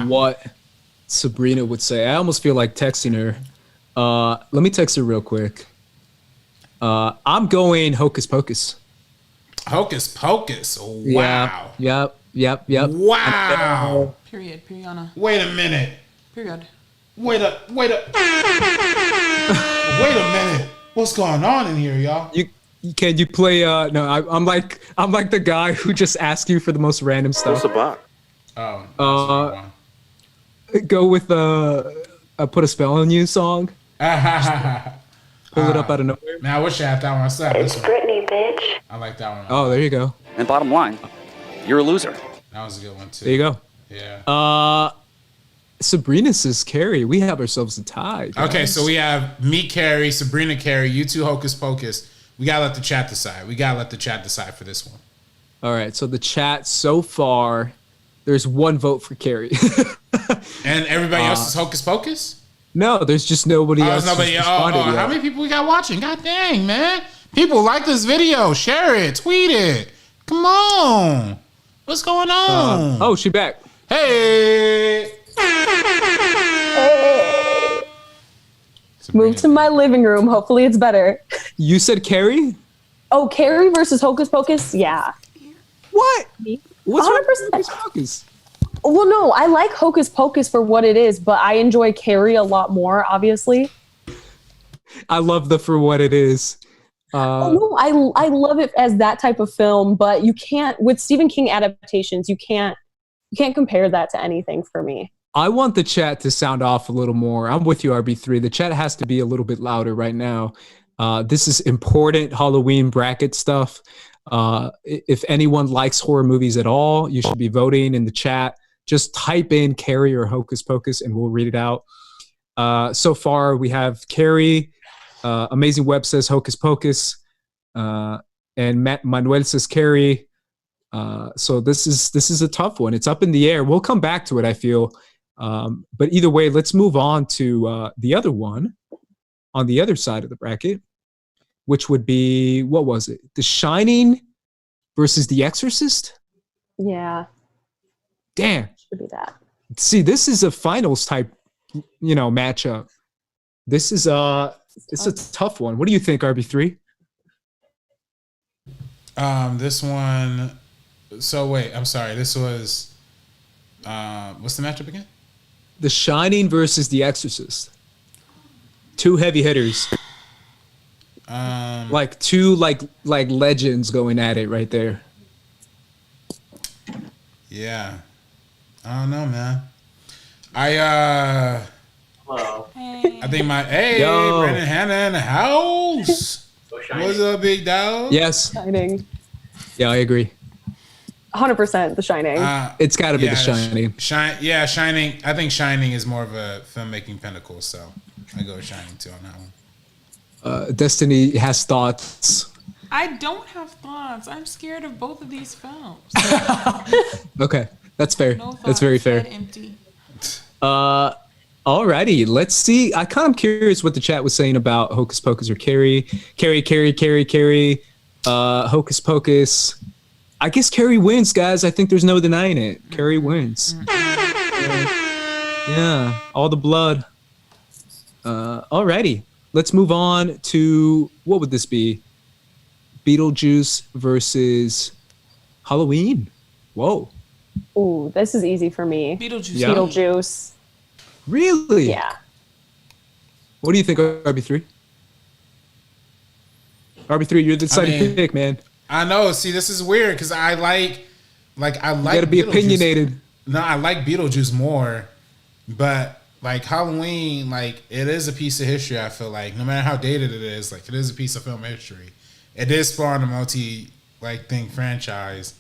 what Sabrina would say. I almost feel like texting her. Let me text her real quick. I'm going Hocus Pocus. Hocus Pocus. Wow. Yep. Wow. Period. Periana. Wait a minute. Period. Wait a minute. What's going on in here, y'all? Can you play? No, I'm like the guy who just asks you for the most random stuff. What's a bot? Oh, Go with a "Put a Spell on You" song. Pull it up out of nowhere. Man, I wish I had that one. I still have this one. Brittany, bitch. I like that one. Oh, there you go. And bottom line, you're a loser. That was a good one too. There you go. Yeah. Sabrina says Carrie. We have ourselves a tie. Guys. Okay, so we have me, Carrie, Sabrina, Carrie, you two, Hocus Pocus. We gotta let the chat decide. For this one. All right. So the chat so far, there's one vote for Carrie. And everybody else is Hocus Pocus? No, there's just nobody else. Nobody. Who's responded yet. How many people we got watching? God dang, man! People like this video. Share it. Tweet it. Come on. What's going on? Oh, she back. Hey. Move to my living room. Hopefully it's better. You said Carrie? Oh, Carrie versus Hocus Pocus? Yeah. What? What's 100%. Hocus Pocus? Well, no, I like Hocus Pocus for what it is, but I enjoy Carrie a lot more, obviously. I love the for what it is. No, I love it as that type of film, but you can't, with Stephen King adaptations, you can't compare that to anything for me. I want the chat to sound off a little more. I'm with you, RB3. The chat has to be a little bit louder right now. This is important Halloween bracket stuff. If anyone likes horror movies at all, you should be voting in the chat. Just type in Carrie or Hocus Pocus and we'll read it out. So far, we have Carrie. Amazing Web says Hocus Pocus. And Manuel says Carrie. So this is a tough one. It's up in the air. We'll come back to it, I feel. But either way, let's move on to the other one on the other side of the bracket, which would be, what was it? The Shining versus The Exorcist? Yeah. Damn. Should be that. See, this is a finals type, matchup. This is it's a tough one. What do you think, RB3? This one. So wait, I'm sorry. This was. What's the matchup again? The Shining versus The Exorcist. Two heavy hitters. Like two like legends going at it right there. Yeah. I don't know, man. Hello. I think Brandon Hannah in the house. What's up, big dog? Yes. Shining. Yeah, I agree. 100% The Shining. It's got to be The Shining. Shining. I think Shining is more of a filmmaking pinnacle, so I go with Shining too on that one. Destiny has thoughts. I don't have thoughts. I'm scared of both of these films. Okay, that's fair. No thoughts, that's very fair. head empty. Alrighty, let's see. I kind of curious what the chat was saying about Hocus Pocus or Carrie. Hocus Pocus. I guess Carrie wins, guys. I think there's no denying it. Carrie wins. Yeah, all the blood. Alrighty, let's move on to, what would this be? Beetlejuice versus Halloween. Whoa. Ooh, this is easy for me. Beetlejuice. Yeah. Beetlejuice. Really? Yeah. What do you think, RB3? RB3, you're the deciding pick, man. I know. See, this is weird because I like You gotta be opinionated. No, I like Beetlejuice more, but like Halloween, like it is a piece of history. I feel like no matter how dated it is, like it is a piece of film history. It did spawn a thing franchise,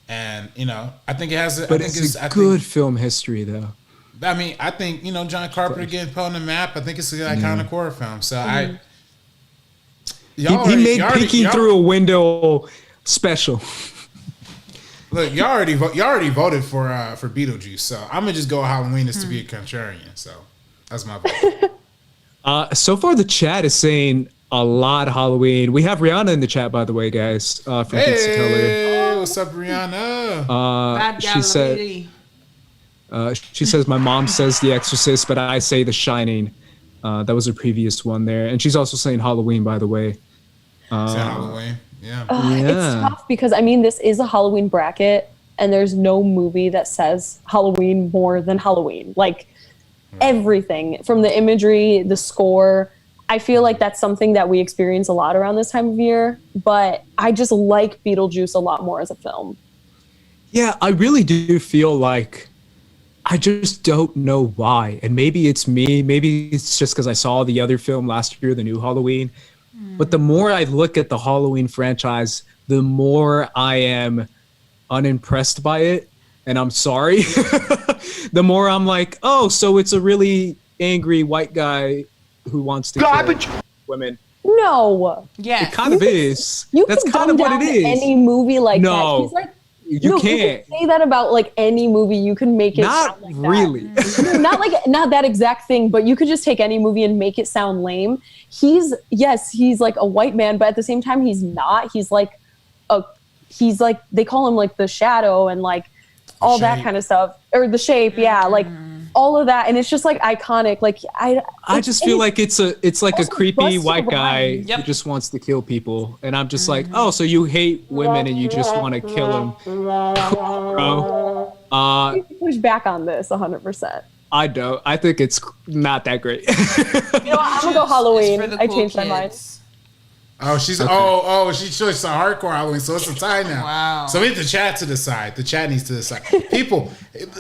and I think it has. But it's a good film history, though. I mean, I think John Carpenter getting put on the map. I think it's an iconic horror film. So He made peeking through a window special. Look, y'all already voted for Beetlejuice, so I'm gonna just go Halloween is to be a contrarian. So that's my vote. So far, the chat is saying a lot of Halloween. We have Rihanna in the chat, by the way, guys. From Geeks Hey, what's up, Rihanna? Bad gal lady. She says, my mom says The Exorcist, but I say The Shining. That was a previous one there. And she's also saying Halloween, by the way. Halloween, yeah. It's tough because, this is a Halloween bracket, and there's no movie that says Halloween more than Halloween. Like, everything, from the imagery, the score, I feel like that's something that we experience a lot around this time of year, but I just like Beetlejuice a lot more as a film. Yeah, I really do feel like I just don't know why. And maybe it's me. Maybe it's just because I saw the other film last year, the new Halloween. But the more I look at the Halloween franchise, the more I am unimpressed by it. And I'm sorry. The more I'm like, oh, so it's a really angry white guy who wants to kill women. No. Yeah. It kind of is. That's can kind of what it is. Any movie like that. No. He's like, You can't. You can say that about like any movie. You can make it Not sound like really. that. not that exact thing, but you could just take any movie and make it sound lame. He's like a white man, but at the same time he's not. He's like they call him like the shadow and like all that kind of stuff, or the shape, yeah, like all of that, and it's just like iconic. Like I just feel like it's like a creepy white guy Yep. who just wants to kill people, and I'm just like, oh, so you hate women and you just want to kill them, bro. You can push back on this 100%. I don't. I think it's not that great. You know what? I'm gonna go Halloween. I changed my mind. Oh, she's she's some hardcore Halloween, so it's a tie now. Wow. So we have the chat to decide. The chat needs to decide. People,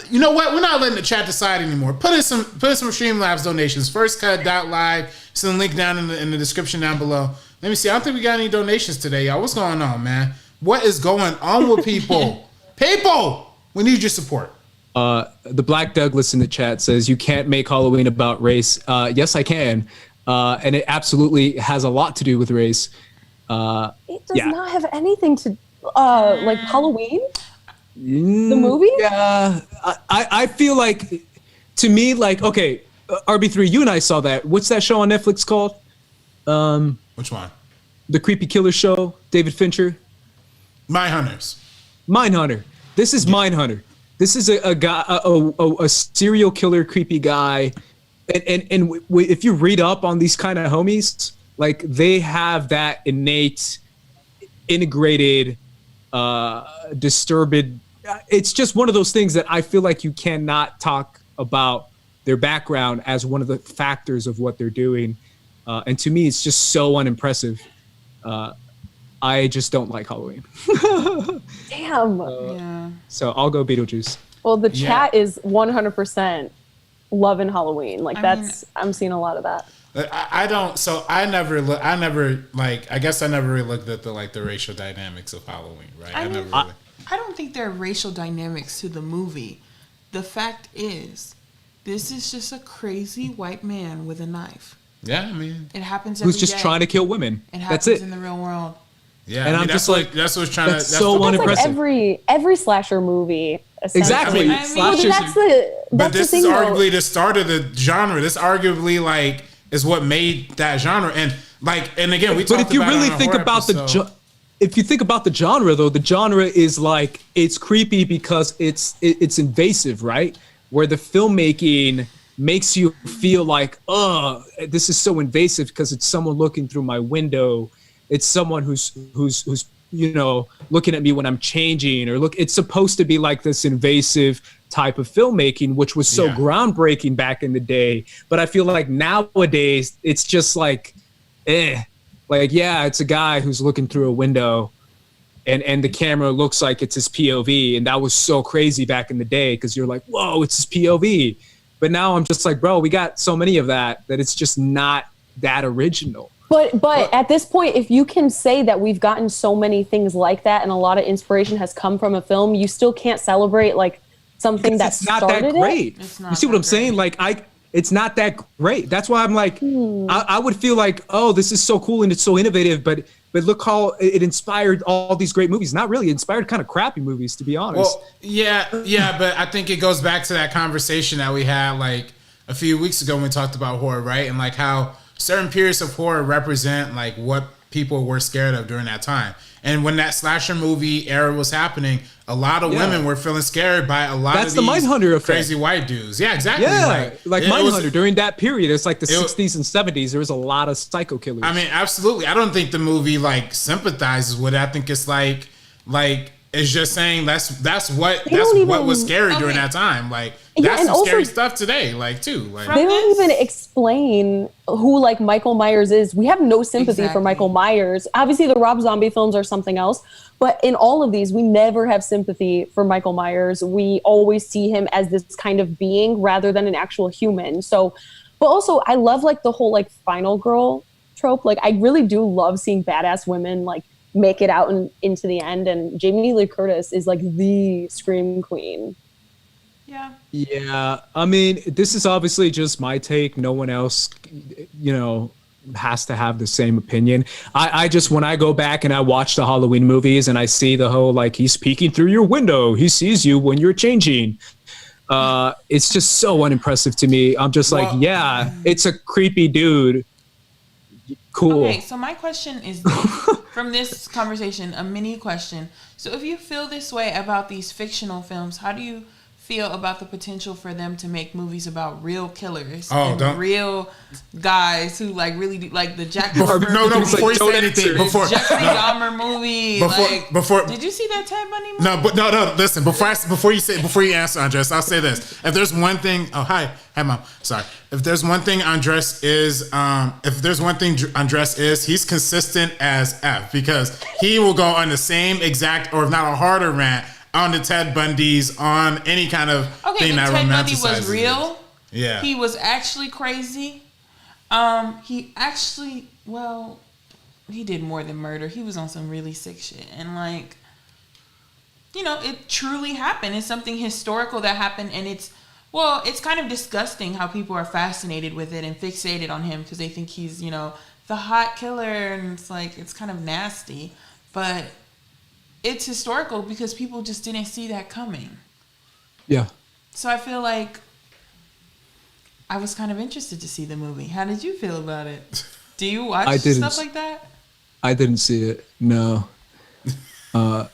you know what? We're not letting the chat decide anymore. Put in some Streamlabs donations. Firstcut.live. Send the link down in the description down below. Let me see. I don't think we got any donations today, y'all. What's going on, man? What is going on with people? People, we need your support. The Black Douglas in the chat says you can't make Halloween about race. Yes, I can. And it absolutely has a lot to do with race. It does not have anything to like Halloween. The movie? Yeah, I feel like, to me, like, okay, RB3, you and I saw that. What's that show on Netflix called? Which one? The Creepy Killer Show, David Fincher. Mindhunter. This is Mindhunter. This is a guy, a serial killer, creepy guy. And if you read up on these kind of homies, like they have that innate, integrated, disturbed. It's just one of those things that I feel like you cannot talk about their background as one of the factors of what they're doing. And to me, it's just so unimpressive. I just don't like Halloween. Damn. Yeah. So I'll go Beetlejuice. Well, the chat is 100% loving Halloween. Like I'm seeing a lot of that. I never really looked at the racial dynamics of Halloween, right? I don't think there are racial dynamics to the movie. The fact is, this is just a crazy white man with a knife. Yeah, I mean, it happens every who's just day. trying to kill women. It happens That's it. in the real world. Yeah, and I'm just like, that's what's trying that's so unimpressive. Like every slasher movie. Exactly. That's but this the thing, is arguably the start of the genre. This arguably like is what made that genre. And like, and again, we talked about. But if you really think about if you think about the genre, though, the genre is like it's creepy because it's invasive, right? Where the filmmaking makes you feel like, oh, this is so invasive because it's someone looking through my window. It's someone who's looking at me when I'm changing, or it's supposed to be like this invasive type of filmmaking, which was so groundbreaking back in the day. But I feel like nowadays it's just like, it's a guy who's looking through a window and the camera looks like it's his POV. And that was so crazy back in the day because you're like, whoa, it's his POV. But now I'm just like, bro, we got so many of that it's just not that original. But at this point, if you can say that we've gotten so many things like that and a lot of inspiration has come from a film, you still can't celebrate like something that's not that great. You see what I'm saying? Like it's not that great. That's why I'm like, I would feel like, oh, this is so cool and it's so innovative, but look how it inspired all these great movies. Not really, it inspired kind of crappy movies, to be honest. Well, yeah, but I think it goes back to that conversation that we had like a few weeks ago when we talked about horror, right? And like how certain periods of horror represent like what people were scared of during that time. And when that slasher movie era was happening, a lot of women were feeling scared by a lot of these Mindhunter effect. Crazy white dudes. Yeah, exactly. Yeah, like Mindhunter during that period. It's like the 60s and 70s. There was a lot of psycho killers. I mean, absolutely. I don't think the movie like sympathizes with it. I think it's like is just saying that's what even, was scary during that time. Like Yeah, that's and some also- scary stuff today. Like too. Like They don't even explain who like Michael Myers is. We have no sympathy for Michael Myers. Obviously, the Rob Zombie films are something else, but in all of these, we never have sympathy for Michael Myers. We always see him as this kind of being rather than an actual human. So, but also, I love like the whole like final girl trope. Like, I really do love seeing badass women like make it out and into the end. And Jamie Lee Curtis is like the scream queen. Yeah. Yeah, I mean, this is obviously just my take. No one else, has to have the same opinion. I just, when I go back and I watch the Halloween movies and I see the whole, like, he's peeking through your window, he sees you when you're changing. It's just so unimpressive to me. I'm just like, yeah, it's a creepy dude. Cool. Okay, so my question is this, from this conversation, a mini question. So if you feel this way about these fictional films, how do you feel about the potential for them to make movies about real killers real guys who like really do, like the Jack before you say anything, Jeffrey Dahmer movie, before did you see that Ted Bundy movie? No, listen, before you answer, Andres, I'll say this. If there's one thing, hi mom, sorry. If there's one thing Andres is, he's consistent as F, because he will go on the same exact, or if not a harder rant on the Ted Bundys, on any kind of thing that Ted Bundy romanticizes was real. Yeah. He was actually crazy. He actually, he did more than murder. He was on some really sick shit. And like, it truly happened. It's something historical that happened, and it's kind of disgusting how people are fascinated with it and fixated on him because they think he's, the hot killer, and it's like, it's kind of nasty. But it's historical because people just didn't see that coming. Yeah. So I feel like I was kind of interested to see the movie. How did you feel about it? Do you watch stuff like that? I didn't see it. No.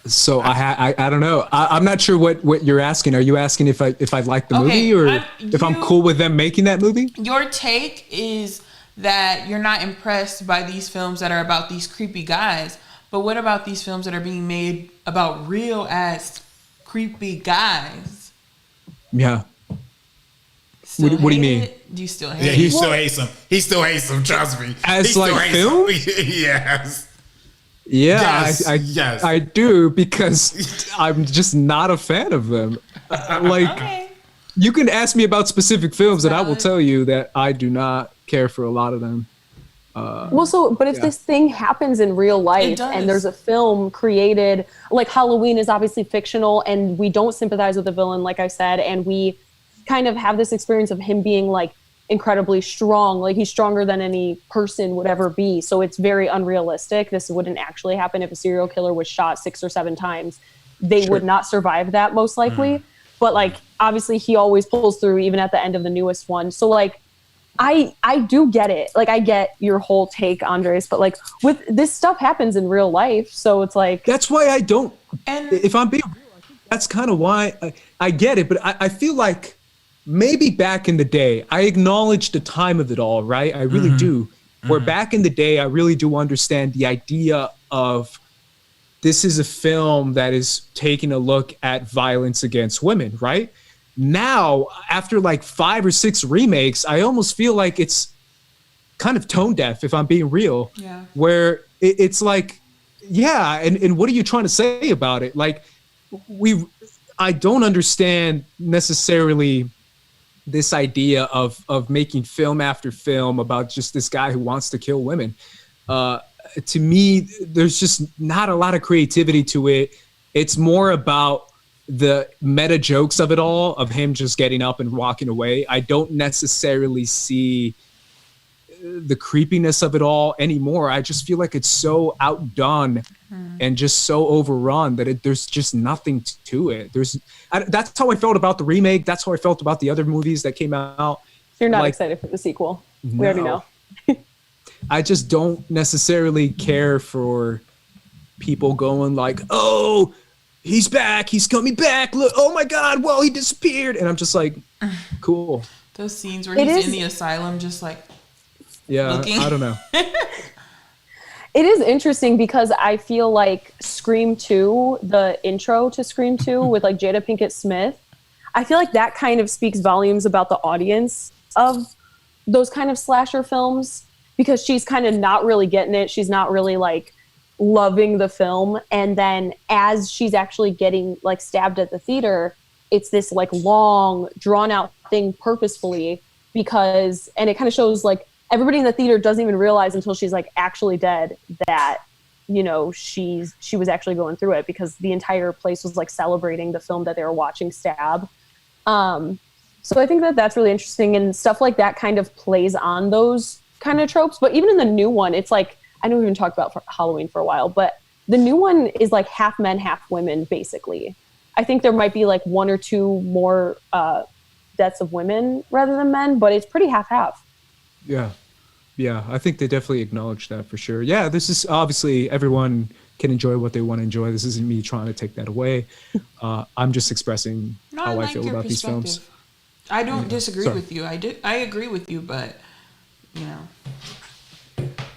So I don't know. I'm not sure what you're asking. Are you asking if I like the movie, or if I'm cool with them making that movie? Your take is that you're not impressed by these films that are about these creepy guys. But what about these films that are being made about real ass creepy guys? Yeah. What do you mean? Do you still hate it? Yeah, he still hates them. He still hates them, trust me. As like film? Yes. Yeah, yes. I do, because I'm just not a fan of them. You can ask me about specific films and I will tell you that I do not care for a lot of them. If this thing happens in real life and there's a film created, like Halloween is obviously fictional and we don't sympathize with the villain, like I said, and we kind of have this experience of him being like incredibly strong, like he's stronger than any person would ever be. So it's very unrealistic. This wouldn't actually happen if a serial killer was shot 6 or 7 times. They would not survive that most likely. But like, obviously he always pulls through even at the end of the newest one. So like, I do get it. Like, I get your whole take, Andres, but like with this stuff happens in real life. So it's like, that's why I don't, and if I'm being real, that's kind of why I get it. But I feel like maybe back in the day, I acknowledge the time of it all, right? I really do. Where back in the day, I really do understand the idea of this is a film that is taking a look at violence against women, right? Now, after like 5 or 6 remakes, I almost feel like it's kind of tone deaf, if I'm being real. Yeah. Where it's like, yeah, and what are you trying to say about it? Like, I don't understand necessarily this idea of making film after film about just this guy who wants to kill women. To me, there's just not a lot of creativity to it. It's more about the meta jokes of it all, of him just getting up and walking away. I don't necessarily see the creepiness of it all anymore. I just feel like it's so outdone and just so overrun that there's just nothing to it. That's how I felt about the remake. That's how I felt about the other movies that came out. You're not excited for the sequel. We already know. I just don't necessarily care for people going like, oh, he's back. He's coming back. Look, oh my God, well, he disappeared. And I'm just like, cool. Those scenes where he's in the asylum just like looking. I don't know. It is interesting because I feel like Scream 2, the intro to Scream 2 with like Jada Pinkett Smith, I feel like that kind of speaks volumes about the audience of those kind of slasher films, because she's kind of not really getting it. She's not really like loving the film. And then as she's actually getting like stabbed at the theater, it's this like long drawn out thing purposefully, because, and it kind of shows like everybody in the theater doesn't even realize until she's like actually dead that, you know, she was actually going through it, because the entire place was like celebrating the film that they were watching stab. So I think that that's really interesting, and stuff like that kind of plays on those kind of tropes. But even in the new one, it's like, I know we've been talking about Halloween for a while, but the new one is like half men, half women, basically. I think there might be like one or two more deaths of women rather than men, but it's pretty half-half. Yeah. Yeah, I think they definitely acknowledge that for sure. Yeah, this is obviously everyone can enjoy what they want to enjoy. This isn't me trying to take that away. I'm just expressing how I feel about these films. I don't disagree with you. I agree with you, but you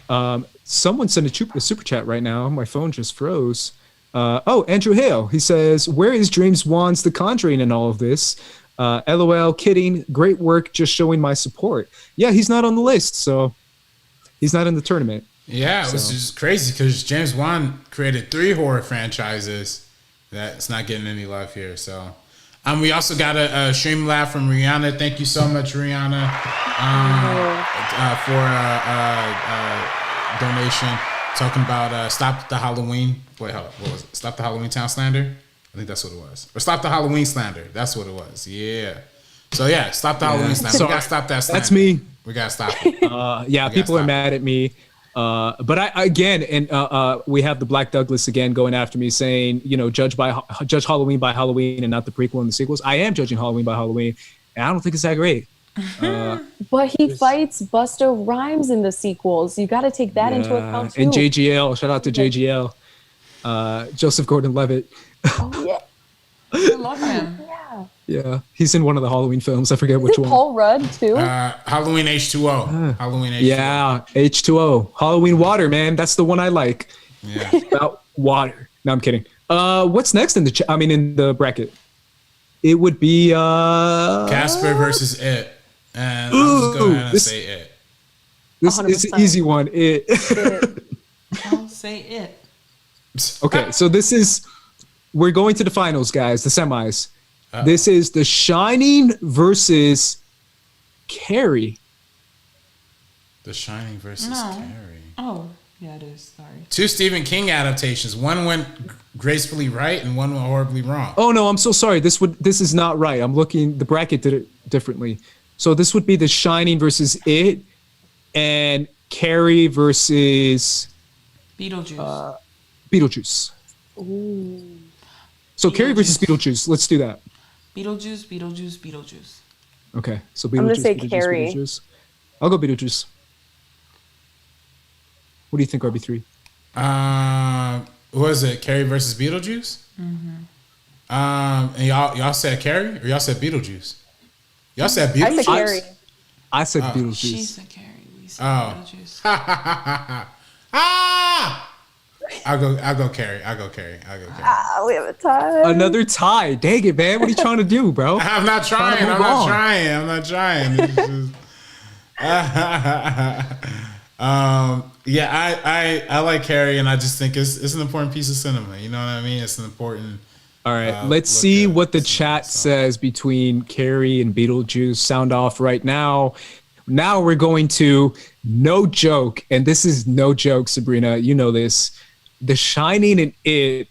know. Someone sent a super chat right now. My phone just froze. Andrew Hale. He says, "Where is James Wan's The Conjuring in all of this? LOL, kidding. Great work, just showing my support." Yeah, he's not on the list, so he's not in the tournament. Yeah, it was just crazy because James Wan created 3 horror franchises that's not getting any love here. So, we also got a stream laugh from Rihanna. Thank you so much, Rihanna, for a donation talking about Stop the Halloween. Wait, what was it? Stop the Halloween Town Slander? I think that's what it was. Or Stop the Halloween Slander. That's what it was. Yeah. So, yeah, Stop the Halloween Slander. So, we got to stop that slander. That's me. We got to stop it. Yeah, people are mad at me. But we have the Black Douglas again going after me saying, you know, judge Halloween by Halloween and not the prequel and the sequels. I am judging Halloween by Halloween, and I don't think it's that great. But he fights Busta Rhymes in the sequels. You got to take that into account too. And JGL, shout out to JGL, Joseph Gordon-Levitt. Oh yeah, I love him. Yeah, he's in one of the Halloween films. I forget which one. Paul Rudd too. Halloween H2O. Halloween H2O. Yeah, H2O. Halloween water, man. That's the one I like. Yeah. About water. No, I'm kidding. What's next in the bracket? It would be Casper versus It. And I'm just going to say It. This is an easy one. It. I'll say It. Okay, so we're going to the finals, guys, the semis. This is The Shining versus Carrie. The Shining versus Carrie. Oh, yeah, it is. Sorry. 2 Stephen King adaptations. One went gracefully right and one went horribly wrong. Oh no, I'm so sorry. This is not right. I'm looking. The bracket did it differently. So this would be The Shining versus It, and Carrie versus Beetlejuice. Ooh. So Carrie versus Beetlejuice. Let's do that. Beetlejuice. Okay, so Beetlejuice. I'm gonna say Beetlejuice, Carrie. Beetlejuice. I'll go Beetlejuice. What do you think, RB3? What was it? Carrie versus Beetlejuice? Mm-hmm. And y'all said Carrie or y'all said Beetlejuice? Y'all said Beetlejuice? I said Carrie. I said Beetlejuice. She said Carrie. We said Beetlejuice. I'll go Carrie. We have a tie. Another tie. Dang it, man. What are you trying to do, bro? I'm not trying. I like Carrie, and I just think it's an important piece of cinema. You know what I mean? It's an important. All right, let's see what the chat says between Carrie and Beetlejuice. Sound off right now. Now we're going to no joke, and this is no joke, Sabrina. You know this. The Shining and It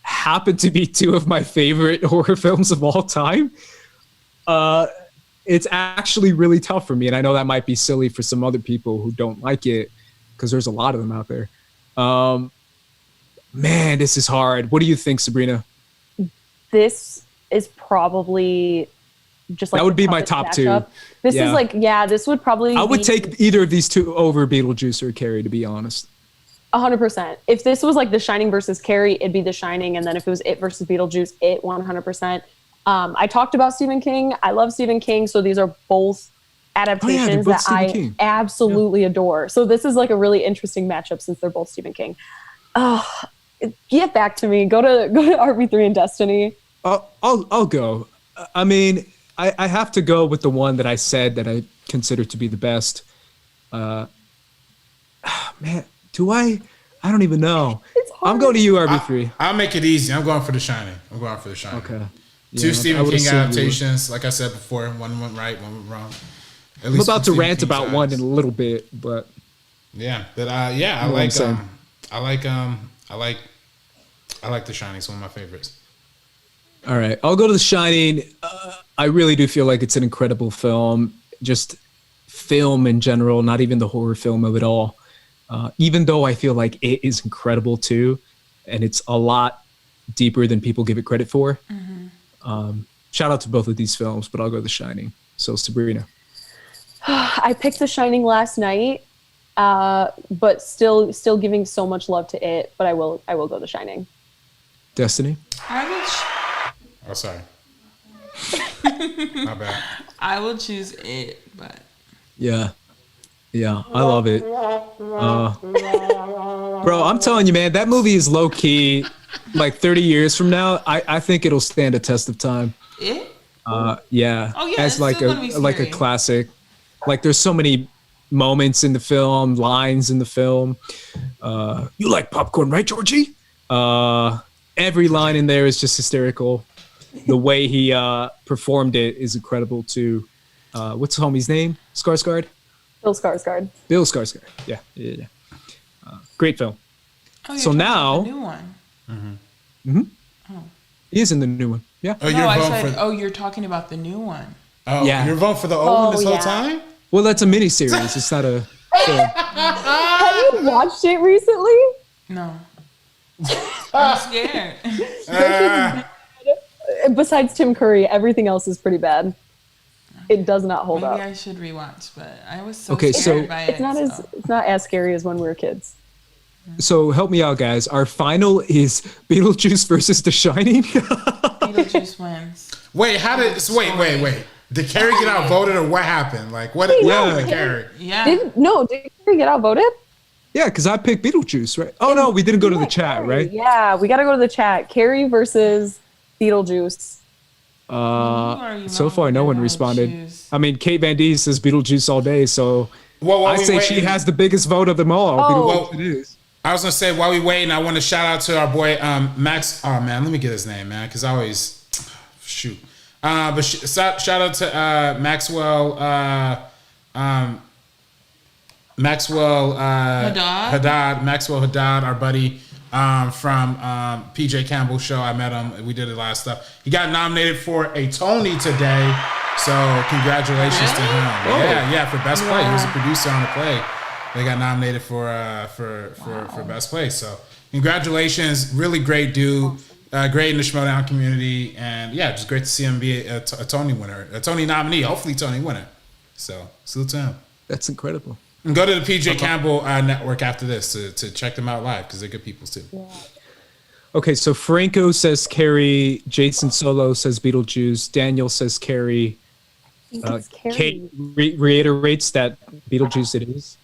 happen to be 2 of my favorite horror films of all time. It's actually really tough for me, and I know that might be silly for some other people who don't like it, because there's a lot of them out there. Man, this is hard. What do you think, Sabrina? This is probably just like that would be my top matchup. 2. This is like, this would probably I would take either of these 2 over Beetlejuice or Carrie, to be honest. 100%. If this was like The Shining versus Carrie, it'd be The Shining, and then if it was It versus Beetlejuice, It 100%. I talked about Stephen King. I love Stephen King, so these are both adaptations both that Stephen I King. absolutely adore. So this is like a really interesting matchup since they're both Stephen King. Oh, get back to me. Go to RB3 and Destiny. I'll go. I mean, I have to go with the one that I said that I consider to be the best. Man, do I? I don't even know. It's hard. I'm going to you, RB3. I'll make it easy. I'm going for The Shining. Okay. Two Yeah, I Stephen would King assume you would. adaptations. Like I said before, one went right, one went wrong. At I'm least about to from rant Stephen King's about one eyes. in a little bit, but Yeah, but I know what I'm like saying. I like The Shining. It's one of my favorites. all right, I'll go to The Shining. I really do feel like it's an incredible film. Just film in general, not even the horror film of it all. Even though I feel like it is incredible too, and it's a lot deeper than people give it credit for. Shout out to both of these films, but I'll go The Shining. So Sabrina. I picked The Shining last night, but still giving so much love to it. But I will go The Shining. Destiny. Oh, sorry. My bad. I will choose it, but Yeah, I love it. Bro, I'm telling you, man, that movie is low key. Like 30 years from now, I think it'll stand a test of time. it. Yeah, Oh, yeah, as it's like still gonna be like a scary. classic. Like there's so many moments in the film, lines in the film. You like popcorn, right, Georgie? Every line in there is just hysterical. The way he performed it is incredible too. What's the homie's name? Skarsgård? Bill Skarsgård. Bill Skarsgård. Yeah. Great film. Oh, you're So talking now- about the new one. He is in the new one. Yeah. Oh, No, you're I voting said. for. Oh, you're talking about the new one. Oh, Yeah. you're voting for the old one this whole yeah. time. Well, that's a mini series. It's not a film. Have you watched it recently? No. I'm scared. Besides Tim Curry, everything else is pretty bad. It does not hold Maybe up. I should rewatch, but I was so Okay, scared so- by it. It's not as scary as when we were kids. So help me out, guys. Our final is Beetlejuice versus The Shining. Beetlejuice wins. Wait, how did? So wait. Did Carrie get outvoted or what happened? Like what? Wait, What no, happened to Carrie? Yeah. Did Carrie get outvoted? Yeah, because I picked Beetlejuice, right? Oh no, we didn't go to the chat, right? Yeah, we got to go to the chat. Carrie versus Beetlejuice. So far, no one responded. I mean, Kate Van D says Beetlejuice all day, so Well, I say she has the biggest vote of them all. Oh. Beetlejuice it is. I was gonna say while we waiting, I want to shout out to our boy Max. Oh man, let me get his name, man, because I always shoot. But shout out to Maxwell Haddad, our buddy from PJ Campbell's show. I met him. We did a lot of stuff. He got nominated for a Tony today, so congratulations to him. Yeah, for best play. He was a producer on the play. They got nominated for best play. So congratulations, really great dude. Great in the Schmodown community, and yeah, just great to see him be a Tony winner, a Tony nominee, hopefully Tony winner. So salute to him. That's incredible. And go to the PJ Campbell network after this to check them out live because they're good people too. Okay, so Franco says Carrie, Jason Solo says Beetlejuice, Daniel says Carrie, It's Carrie. Kate reiterates that Beetlejuice it is.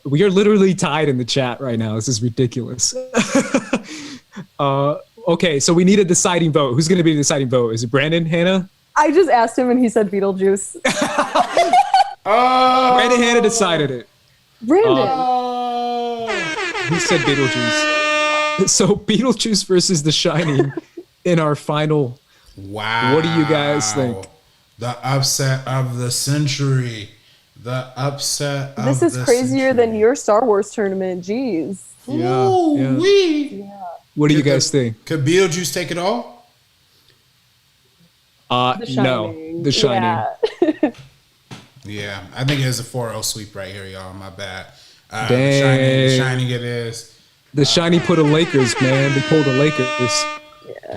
We are literally tied in the chat right now. This is ridiculous. Okay, so we need a deciding vote. Who's going to be the deciding vote? Is it Brandon, Hannah? I just asked him and he said Beetlejuice. Brandon, Hannah decided it. Brandon. He said Beetlejuice. So Beetlejuice versus The Shining in our final. Wow. What do you guys think? The upset of the century. The upset of This is the crazier century. than your Star Wars tournament. Jeez. Yeah. Ooh-wee. What do you guys think? Could Beetlejuice take it all? The Shining. No, The Shining. Yeah. Yeah, I think it is a 4-0 sweep right here, y'all. My bad. Dang. The Shining it is. The Shining put a Lakers, man. They pulled a Lakers.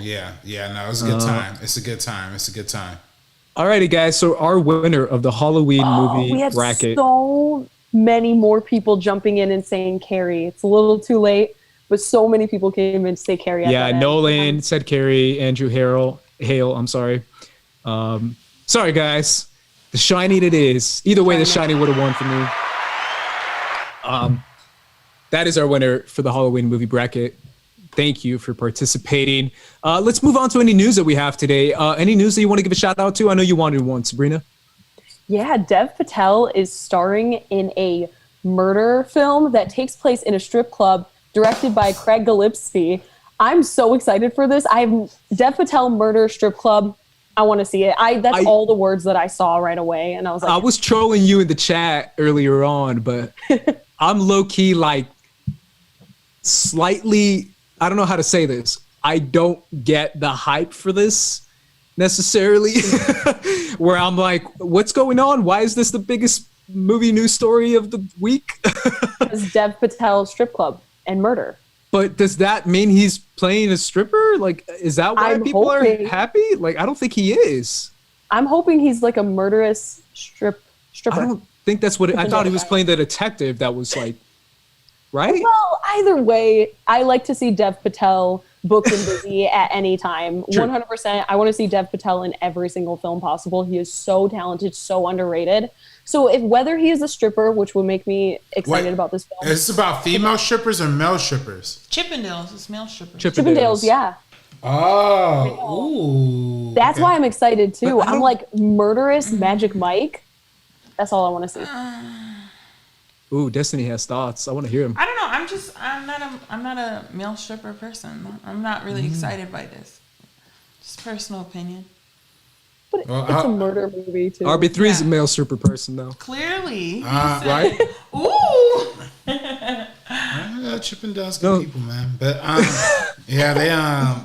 Yeah, no, it's a good time. It's a good time. Alrighty, guys. So our winner of the Halloween movie We had bracket. so many more people jumping in and saying Carrie. It's a little too late, but so many people came in to say Carrie. at Yeah, that end. Nolan said Carrie. Andrew Hale. I'm sorry. Sorry, guys. The Shining it is. Either way, The Shining would have won for me. That is our winner for the Halloween movie bracket. Thank you for participating. Let's move on to any news that we have today. Any news that you want to give a shout out to? I know you wanted one, Sabrina. Yeah, Dev Patel is starring in a murder film that takes place in a strip club directed by Craig Gillespie. I'm so excited for this. Dev Patel murder strip club. I want to see it. That's all the words that I saw right away. And I was like, I was trolling you in the chat earlier on, but I'm low key like slightly, I don't know how to say this. I don't get the hype for this necessarily, where I'm like, what's going on? Why is this the biggest movie news story of the week? It's Dev Patel strip club and murder. But does that mean he's playing a stripper? Like, is that why people are happy? Like, I don't think he is. I'm hoping he's like a murderous stripper. I don't think that's what I thought he was playing the detective that was like, right? Well, either way, I like to see Dev Patel booked and busy at any time. True. 100%. I want to see Dev Patel in every single film possible. He is so talented, so underrated. So whether he is a stripper, which would make me excited about this film. Is this about female strippers or male strippers? Chippendales is male strippers. Chippendales, yeah. Oh. Ooh. That's why I'm excited too. I'm like murderous Magic Mike. That's all I want to see. Ooh, Destiny has thoughts. I want to hear him. I don't know. I'm not a male stripper person. I'm not really excited by this. Just personal opinion. But it's a murder movie too. RB3 is a male stripper person though. Clearly. Right? Ooh. Chippendales good people, man. But yeah,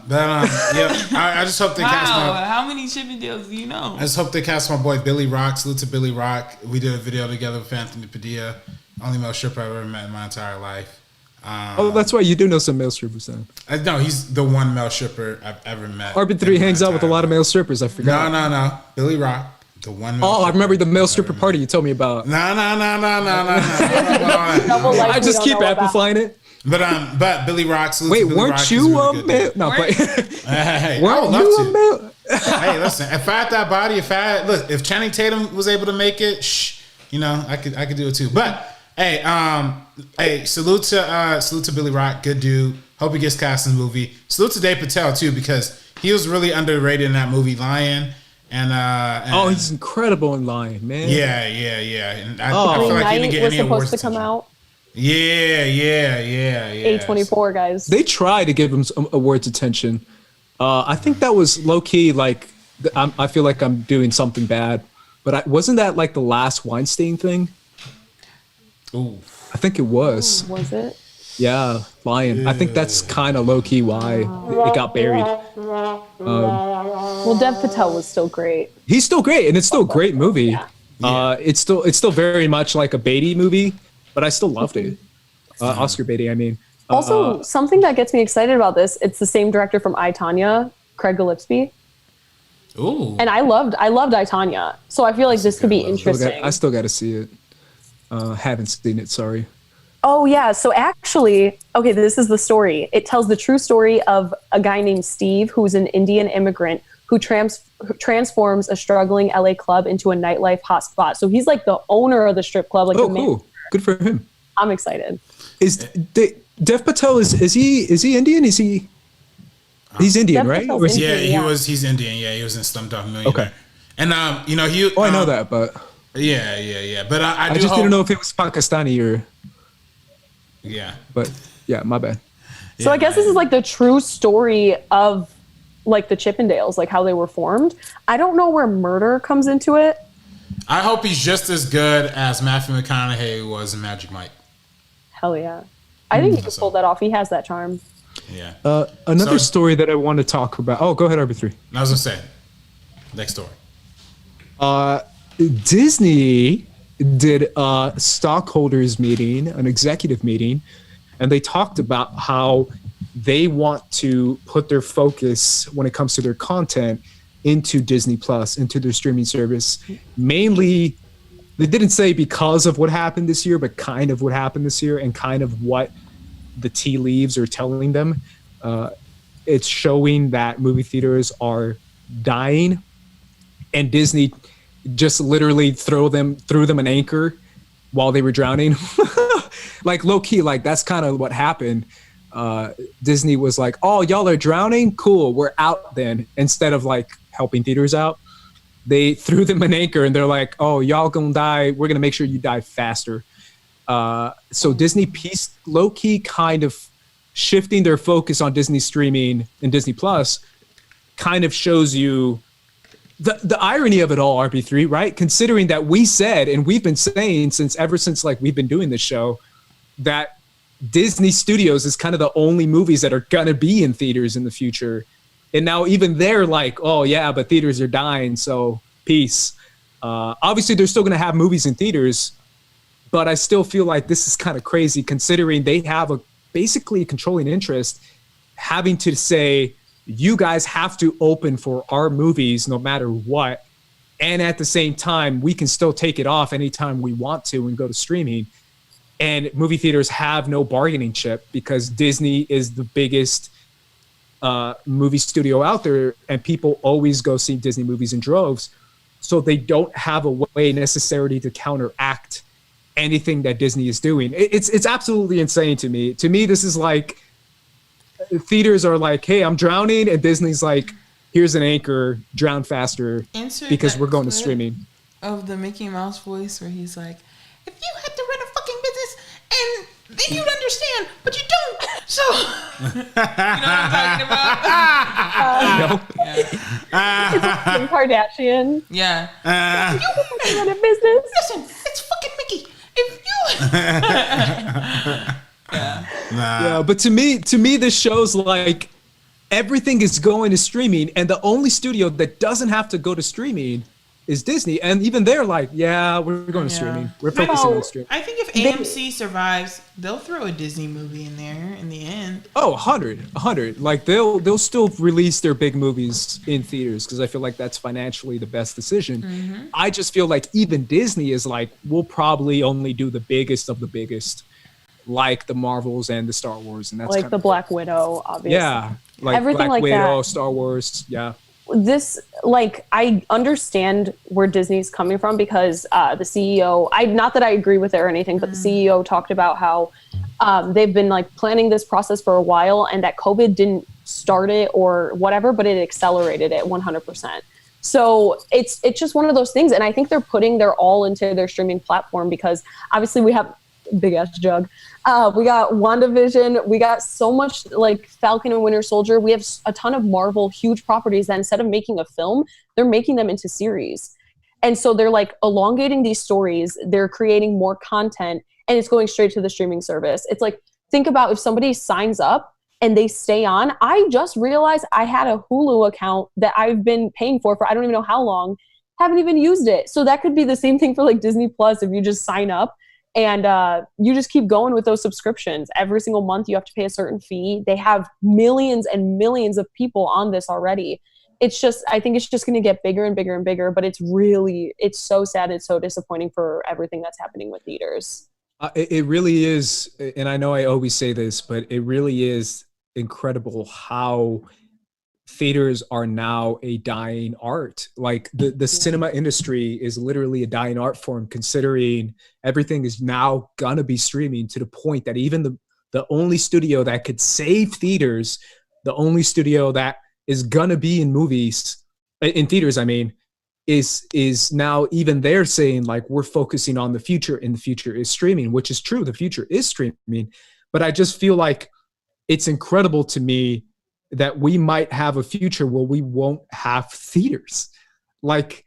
I just hope they cast how many Chippendales do you know? I just hope they cast my boy Billy Rock. Salute to Billy Rock. We did a video together with Anthony Padilla. Only male stripper I've ever met in my entire life. That's why you do know some male strippers then. No, he's the one male stripper I've ever met. RB3 hangs out with a lot of male strippers. I forgot. No. Billy Rock, the one male I remember the male stripper party you told me about. No. I just keep amplifying it. But Billy Rock. Wait, weren't you a male? No, hey, weren't you a male? Hey, listen. If I had that body, if Channing Tatum was able to make it, I could do it too. But hey, salute to Billy Rock, good dude. Hope he gets cast in the movie. Salute to Dev Patel too, because he was really underrated in that movie Lion. And he's incredible in Lion, man. Yeah. And I feel like he didn't get any awards. Was supposed to come out. Yeah. A24 guys. They try to give him some awards attention. I think that was low key. Like, I feel like I'm doing something bad, but wasn't that like the last Weinstein thing? Ooh. I think it was. Was it? Yeah, Lion. Yeah. I think that's kind of low key why it got buried. Well, Dev Patel was still great. He's still great, and it's still a great movie. Yeah. It's still very much like a Beatty movie, but I still loved it. Oscar Beatty, I mean. Also, something that gets me excited about this, it's the same director from I, Tonya, Craig Gillespie. Ooh. And I loved I, Tonya. So I feel like this could be interesting. I still got to see it. Haven't seen it, sorry. Oh, yeah. So actually, okay, this is the story. It tells the true story of a guy named Steve, who's an Indian immigrant who transforms a struggling LA club into a nightlife hotspot. So he's like the owner of the strip club. Like, cool. Good for him. I'm excited. Is Dev Patel, is he Indian? Is he? He's Indian, right? He's Indian. Yeah, he was in Slumdog Millionaire. Okay. And he. I know that, but. Yeah. But I just didn't know if it was Pakistani or. Yeah. But yeah, my bad. So I guess this is like the true story of like the Chippendales, like how they were formed. I don't know where murder comes into it. I hope he's just as good as Matthew McConaughey was in Magic Mike. Hell yeah. I think he could pull that off. He has that charm. Yeah. Another story that I want to talk about. Oh, go ahead, RB3. I was going to say. Next story. Disney did a stockholders meeting, an executive meeting, and they talked about how they want to put their focus when it comes to their content into Disney Plus, into their streaming service. Mainly, they didn't say because of what happened this year, but kind of what happened this year and kind of what the tea leaves are telling them. It's showing that movie theaters are dying, and Disney just literally threw them an anchor while they were drowning. Like low key, like that's kind of what happened. Disney was like, oh, y'all are drowning? Cool, we're out then. Instead of like helping theaters out, they threw them an anchor and they're like, oh, y'all gonna die. We're gonna make sure you die faster. So Disney low key kind of shifting their focus on Disney streaming and Disney Plus kind of shows you the irony of it all, RB3, right? Considering that we said, and we've been saying ever since like we've been doing this show, that Disney Studios is kind of the only movies that are gonna be in theaters in the future. And now even they're like, oh yeah, but theaters are dying, so peace. Obviously they're still gonna have movies in theaters, but I still feel like this is kind of crazy considering they have basically a controlling interest having to say, you guys have to open for our movies no matter what. And at the same time, we can still take it off anytime we want to and go to streaming. And movie theaters have no bargaining chip because Disney is the biggest movie studio out there, and people always go see Disney movies in droves. So they don't have a way necessarily to counteract anything that Disney is doing. It's absolutely insane to me. To me, this is like theaters are like, hey, I'm drowning, and Disney's like, here's an anchor, drown faster because we're going to streaming. Of the Mickey Mouse voice where he's like, if you had to run a fucking business, and then you'd understand, but you don't. So, you know what I'm talking about? It's Kim Kardashian. Yeah. If you run a business. Listen, it's fucking Mickey. If you. Yeah. Yeah, but to me, this shows like everything is going to streaming, and the only studio that doesn't have to go to streaming is Disney. And even they're like, yeah, we're going to streaming. We're focusing on streaming. I think if AMC survives, they'll throw a Disney movie in there in the end. Oh, 100. Like they'll still release their big movies in theaters because I feel like that's financially the best decision. Mm-hmm. I just feel like even Disney is like, we'll probably only do the biggest of the biggest, like the Marvels and the Star Wars, and that's like the Black Widow, obviously. Yeah, like everything Black like Widow, that. Star Wars. Yeah. This, like, I understand where Disney's coming from because the CEO, not that I agree with it or anything, but the CEO talked about how they've been like planning this process for a while, and that COVID didn't start it or whatever, but it accelerated it 100%. So it's just one of those things, and I think they're putting their all into their streaming platform because obviously we have big ass jug. We got WandaVision. We got so much like Falcon and Winter Soldier. We have a ton of Marvel huge properties that instead of making a film, they're making them into series. And so they're like elongating these stories. They're creating more content and it's going straight to the streaming service. It's like, think about if somebody signs up and they stay on. I just realized I had a Hulu account that I've been paying for I don't even know how long, haven't even used it. So that could be the same thing for like Disney Plus if you just sign up. And you just keep going with those subscriptions. Every single month you have to pay a certain fee. They have millions and millions of people on this already. It's just, I think it's just going to get bigger and bigger and bigger, but it's so sad. It's so disappointing for everything that's happening with theaters. It really is. And I know I always say this, but it really is incredible how theaters are now a dying art. Like the cinema industry is literally a dying art form, considering everything is now gonna be streaming, to the point that even the only studio that could save theaters, the only studio that is gonna be in theaters, I mean, is now even they're saying like, we're focusing on the future, and the future is streaming, which is true. The future is streaming, but I just feel like it's incredible to me that we might have a future where we won't have theaters. Like,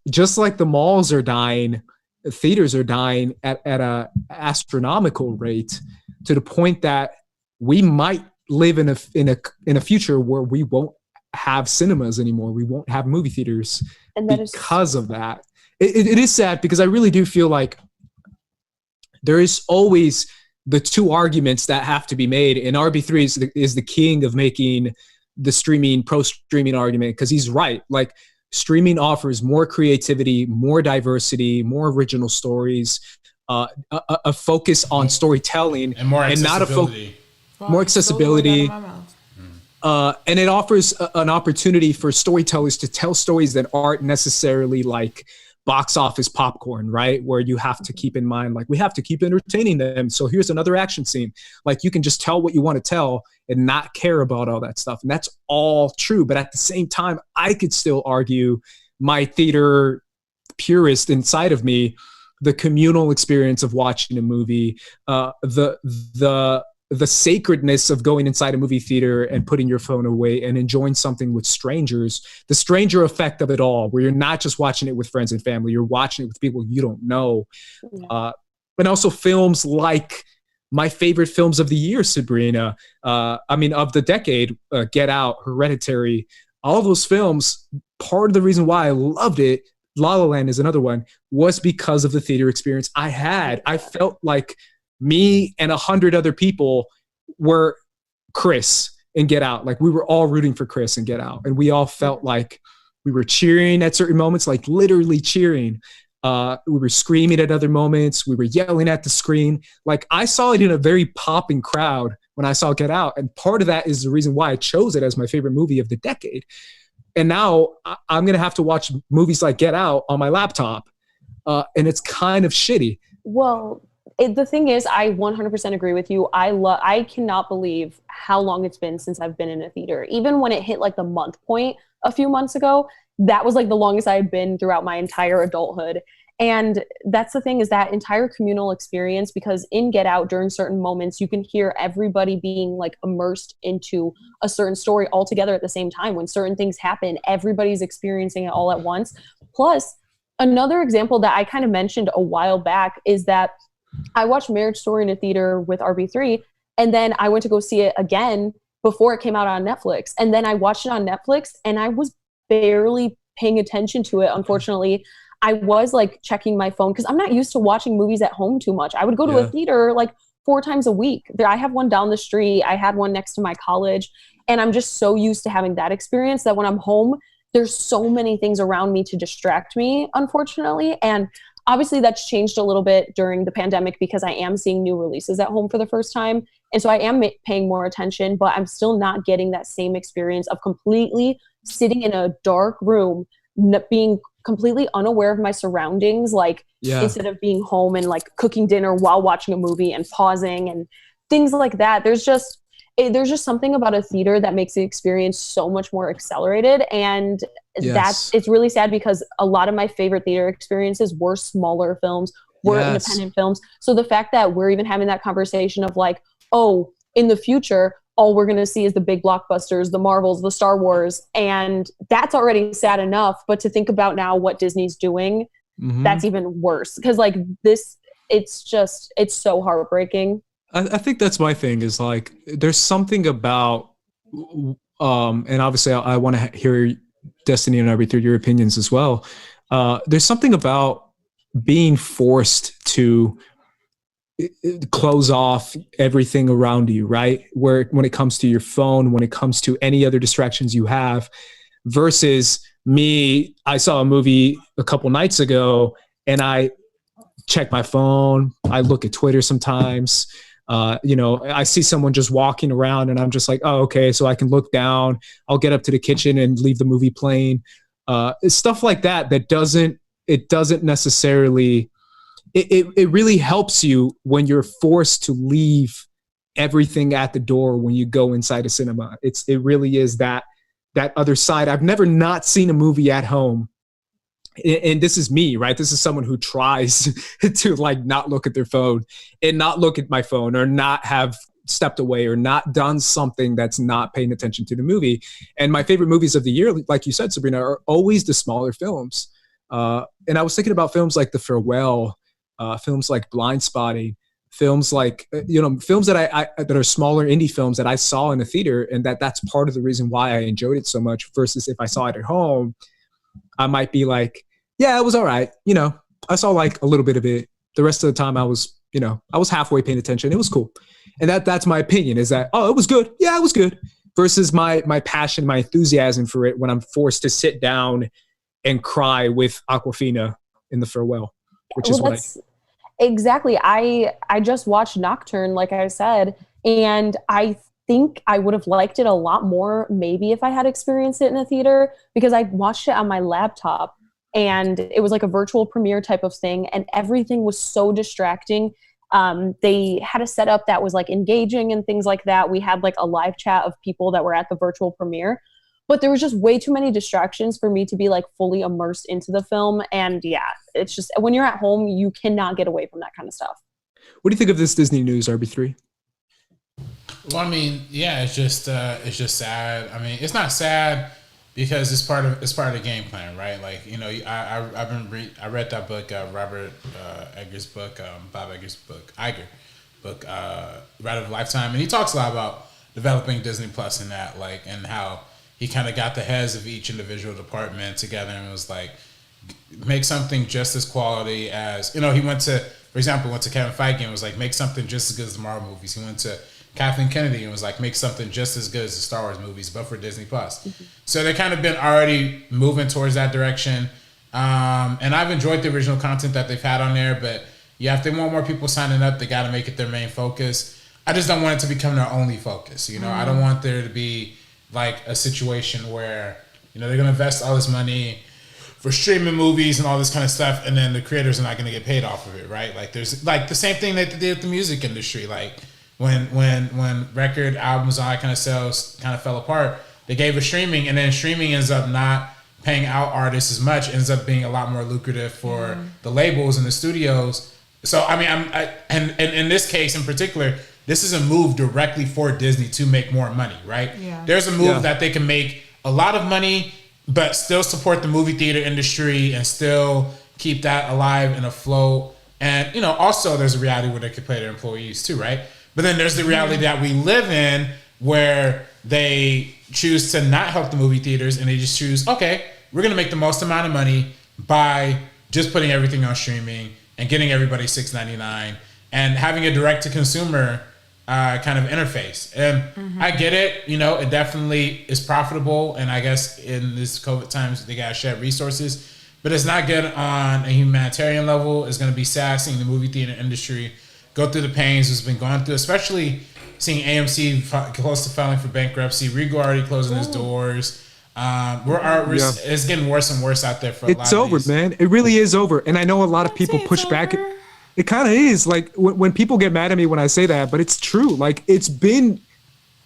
just like the malls are dying, theaters are dying at a astronomical rate, to the point that we might live in a future where we won't have cinemas anymore. We won't have movie theaters because of that. It is sad because I really do feel like there is always the two arguments that have to be made, and RB3 is the king of making the pro-streaming argument, because he's right. Like, streaming offers more creativity, more diversity, more original stories, a focus on storytelling, and more accessibility. More accessibility. And it offers an opportunity for storytellers to tell stories that aren't necessarily like box office popcorn, right? Where you have to keep in mind, like, we have to keep entertaining them. So here's another action scene. Like, you can just tell what you want to tell and not care about all that stuff. And that's all true. But at the same time, I could still argue, my theater purist inside of me, the communal experience of watching a movie, the sacredness of going inside a movie theater and putting your phone away and enjoying something with strangers, the stranger effect of it all, where you're not just watching it with friends and family, you're watching it with people you don't know. And also films like my favorite films of the year, Sabrina, of the decade, Get Out, Hereditary, all those films, part of the reason why I loved it, La La Land is another one, was because of the theater experience I had. I felt like me and 100 other people were Chris in Get Out. Like, we were all rooting for Chris in Get Out. And we all felt like we were cheering at certain moments, like literally cheering. We were screaming at other moments. We were yelling at the screen. Like, I saw it in a very popping crowd when I saw Get Out. And part of that is the reason why I chose it as my favorite movie of the decade. And now I'm going to have to watch movies like Get Out on my laptop. And it's kind of shitty. Well, the thing is, I 100% agree with you. I cannot believe how long it's been since I've been in a theater. Even when it hit like the month point a few months ago, that was like the longest I had been throughout my entire adulthood. And that's the thing, is that entire communal experience, because in Get Out, during certain moments, you can hear everybody being like immersed into a certain story all together at the same time. When certain things happen, everybody's experiencing it all at once. Plus, another example that I kind of mentioned a while back is that I watched Marriage Story in a theater with RB3, and then I went to go see it again before it came out on Netflix. And then I watched it on Netflix, and I was barely paying attention to it, unfortunately. I was like checking my phone because I'm not used to watching movies at home too much. I would go to a theater like 4 times a week. I have one down the street. I had one next to my college. And I'm just so used to having that experience that when I'm home, there's so many things around me to distract me, unfortunately. And obviously that's changed a little bit during the pandemic because I am seeing new releases at home for the first time. And so I am paying more attention, but I'm still not getting that same experience of completely sitting in a dark room, being completely unaware of my surroundings, like instead of being home and like cooking dinner while watching a movie and pausing and things like that. There's just something about a theater that makes the experience so much more accelerated. And it's really sad because a lot of my favorite theater experiences were smaller films, were independent films. So the fact that we're even having that conversation of like, oh, in the future, all we're going to see is the big blockbusters, the Marvels, the Star Wars. And that's already sad enough. But to think about now what Disney's doing, that's even worse. Because like this, it's so heartbreaking. I think that's my thing, is like, there's something about, and obviously I want to hear Destiny and every through your opinions as well. There's something about being forced to close off everything around you, right? When it comes to your phone, when it comes to any other distractions you have, versus me, I saw a movie a couple nights ago and I check my phone. I look at Twitter sometimes. I see someone just walking around and I'm just like, oh, okay, so I can look down. I'll get up to the kitchen and leave the movie playing. Stuff like that doesn't necessarily, it really helps you when you're forced to leave everything at the door when you go inside a cinema. It really is that other side. I've never not seen a movie at home. And this is me, right? This is someone who tries to like not look at their phone and not look at my phone, or not have stepped away or not done something that's not paying attention to the movie. And my favorite movies of the year, like you said, Sabrina, are always the smaller films. And I was thinking about films like The Farewell, films like Blind Spotting, films like, films that that are smaller indie films that I saw in a theater, and that's part of the reason why I enjoyed it so much, versus if I saw it at home, I might be like, yeah, it was all right. I saw like a little bit of it. The rest of the time I was halfway paying attention. It was cool. And that's my opinion, is that, oh, it was good. Yeah, it was good. Versus my passion, my enthusiasm for it when I'm forced to sit down and cry with Aquafina in The Farewell, which is what exactly. I just watched Nocturne, like I said, and I think I would have liked it a lot more maybe if I had experienced it in a theater, because I watched it on my laptop. and it was like a virtual premiere type of thing, and everything was so distracting. They had a setup that was like engaging and things like that. We had like a live chat of people that were at the virtual premiere, but there was just way too many distractions for me to be like fully immersed into the film. And yeah, it's just when you're at home, you cannot get away from that kind of stuff. What do you think of this Disney news, RB3? Well, I mean, yeah, it's just sad. I mean, it's not sad because it's part of the game plan, right? Like, you know, I read that book, Robert Eggers' book, Bob Eggers' book, Iger book, Ride of a Lifetime, and he talks a lot about developing Disney Plus and that, like, and how he kind of got the heads of each individual department together and was like, make something just as quality as, you know, he went to Kevin Feige and was like, make something just as good as the Marvel movies. He went to Kathleen Kennedy and was like, make something just as good as the Star Wars movies, but for Disney Plus. Mm-hmm. So they kind of been already moving towards that direction. And I've enjoyed the original content that they've had on there, but yeah, if they want more people signing up, they got to make it their main focus. I just don't want it to become their only focus. You know, I don't want there to be like a situation where, you know, they're going to invest all this money for streaming movies and all this kind of stuff, and then the creators are not going to get paid off of it, right? Like there's like the same thing that they did with the music industry. Like when record albums, all that kind of sales kind of fell apart, they gave it streaming, and then streaming ends up not paying out artists as much, ends up being a lot more lucrative for the labels and the studios. So I mean, and in this case in particular, this is a move directly for Disney to make more money, right? Yeah. There's a move that they can make a lot of money, but still support the movie theater industry and still keep that alive and afloat. And, you know, also there's a reality where they could pay their employees too, right? But then there's the reality that we live in where they choose to not help the movie theaters and they just choose, okay, we're going to make the most amount of money by just putting everything on streaming and getting everybody $6.99 and having a direct-to-consumer kind of interface. And I get it, you know, it definitely is profitable, and I guess in this COVID times they gotta shed resources, but it's not good on a humanitarian level. It's gonna be sad seeing the movie theater industry go through the pains it's been going through, especially seeing AMC close to filing for bankruptcy, Regal already closing its doors. It's getting worse and worse out there for a lot of It's over, man. It really is over. And I know a lot of people push back. It kind of is, like when people get mad at me when I say that, but it's true. Like it's been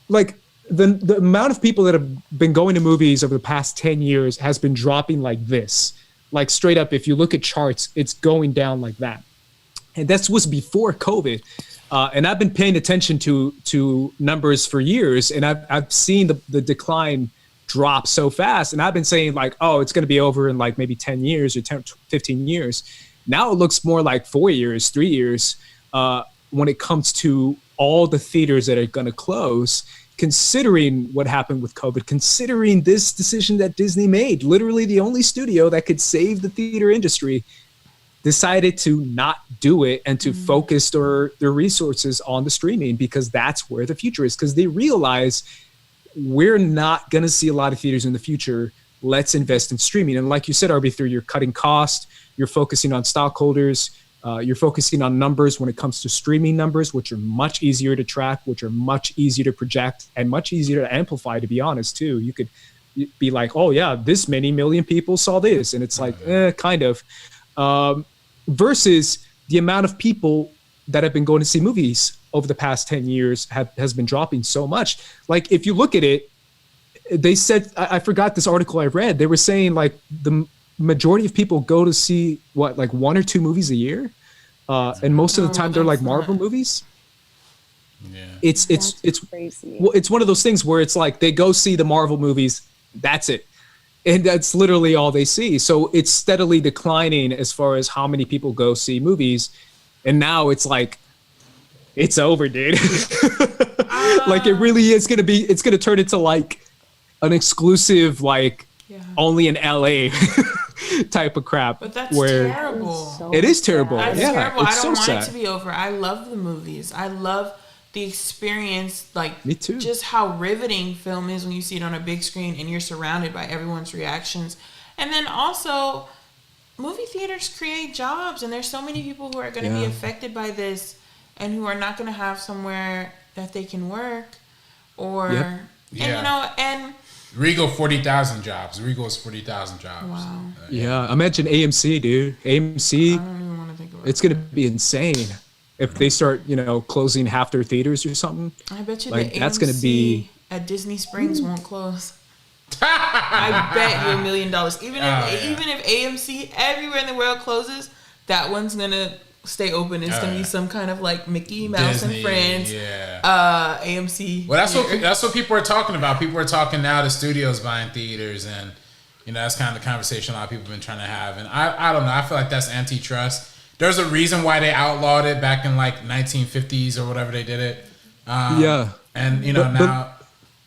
like the amount of people that have been going to movies over the past 10 years has been dropping like this. Like straight up, if you look at charts, it's going down like that. And that was before COVID. And I've been paying attention to numbers for years, and I've seen the decline drop so fast. And I've been saying like, oh, it's going to be over in like maybe 10 years or 10, 15 years. Now it looks more like 4 years, 3 years when it comes to all the theaters that are going to close, considering what happened with COVID, considering this decision that Disney made, literally the only studio that could save the theater industry, decided to not do it and to focus their resources on the streaming because that's where the future is, because they realize we're not going to see a lot of theaters in the future. Let's invest in streaming. And like you said, RB3, you're cutting costs. You're focusing on stockholders. You're focusing on numbers when it comes to streaming numbers, which are much easier to track, which are much easier to project, and much easier to amplify, to be honest, too. You could be like, oh, yeah, this many million people saw this. And it's like, kind of. Versus the amount of people that have been going to see movies over the past 10 years has been dropping so much. Like, if you look at it, they said, I forgot this article I read. They were saying, like, the majority of people go to see like 1 or 2 movies a year, and most of the time they're like Marvel movies. Yeah, it's crazy. Well, it's one of those things where it's like they go see the Marvel movies, that's it, and that's literally all they see. So it's steadily declining as far as how many people go see movies, and now it's like it's over, dude. Like it really is gonna be. It's gonna turn into like an exclusive, like only in LA. Type of crap. But that's terrible. It is terrible. That's terrible. It's I don't so want sad. it to be over. I love the movies. I love the experience. Like, me too. Just how riveting film is when you see it on a big screen and you're surrounded by everyone's reactions. And then also, movie theaters create jobs, and there's so many people who are going to be affected by this and who are not going to have somewhere that they can work, or and you know, and Regal 40,000 jobs. Regal's 40,000 jobs. Wow. Yeah, imagine AMC, dude. AMC. I don't even want to think about It's gonna be insane if they start, closing half their theaters or something. I bet you like the that's AMC gonna be at Disney Springs won't close. I bet you $1 million. Even if AMC everywhere in the world closes, that one's gonna stay open. It's gonna be some kind of like Mickey Mouse Disney, and Friends. Yeah. AMC. Well, that's what people are talking about. People are talking now to studios buying theaters, and that's kind of the conversation a lot of people have been trying to have. And I don't know. I feel like that's antitrust. There's a reason why they outlawed it back in like 1950s or whatever they did it. Yeah. And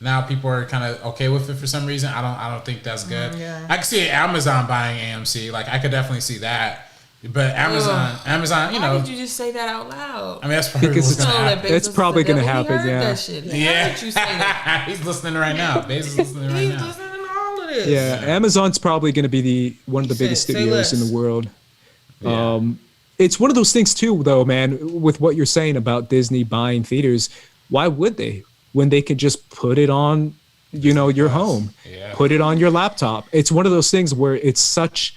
now people are kind of okay with it for some reason. I don't think that's good. Yeah. I can see Amazon buying AMC. Like I could definitely see that. But Amazon, Why did you just say that out loud? I mean, that's probably Because what's gonna happen. it's probably gonna happen. Yeah. That shit. Yeah. How did you say that? He's listening right now. Bezos is listening right He's now. listening to all of this. Yeah, Amazon's probably going to be one of the biggest Say studios in less. the world. Yeah. It's one of those things too, though, man. With what you're saying about Disney buying theaters, why would they when they could just put it on, your home, put it on your laptop? It's one of those things where it's such.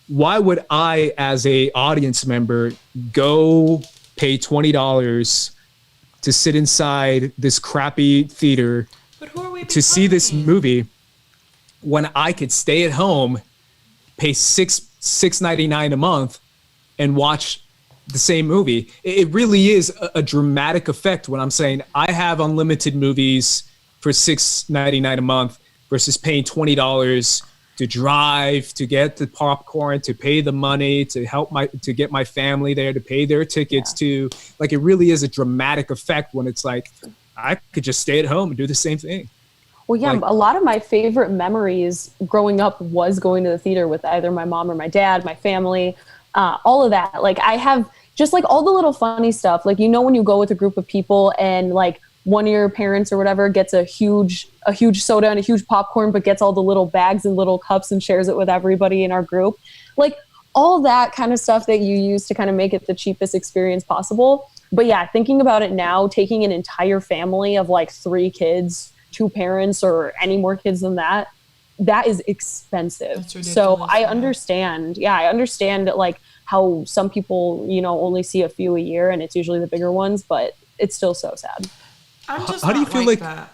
Why would I, as a audience member, go pay $20 to sit inside this crappy theater But who are we to see this becoming? movie when I could stay at home, pay $6.99 a month, and watch the same movie? It really is a dramatic effect when I'm saying I have unlimited movies for $6.99 a month versus paying $20 to drive, to get the popcorn, to pay the money, to get my family there, to pay their tickets to. Like, it really is a dramatic effect when it's like I could just stay at home and do the same thing. Well, yeah, Like- a lot of my favorite memories growing up was going to the theater with either my mom or my dad, my family, all of that. Like, I have just like all the little funny stuff. Like, when you go with a group of people and like one of your parents or whatever gets a huge soda and a huge popcorn, but gets all the little bags and little cups and shares it with everybody in our group. Like, all that kind of stuff that you use to kind of make it the cheapest experience possible. But yeah, thinking about it now, taking an entire family of like 3 kids, 2 parents, or any more kids than that is expensive. That's ridiculous, So I yeah. understand. Yeah, I understand like how some people, only see a few a year and it's usually the bigger ones, but it's still so sad. I'm just How do you not feel like like- that.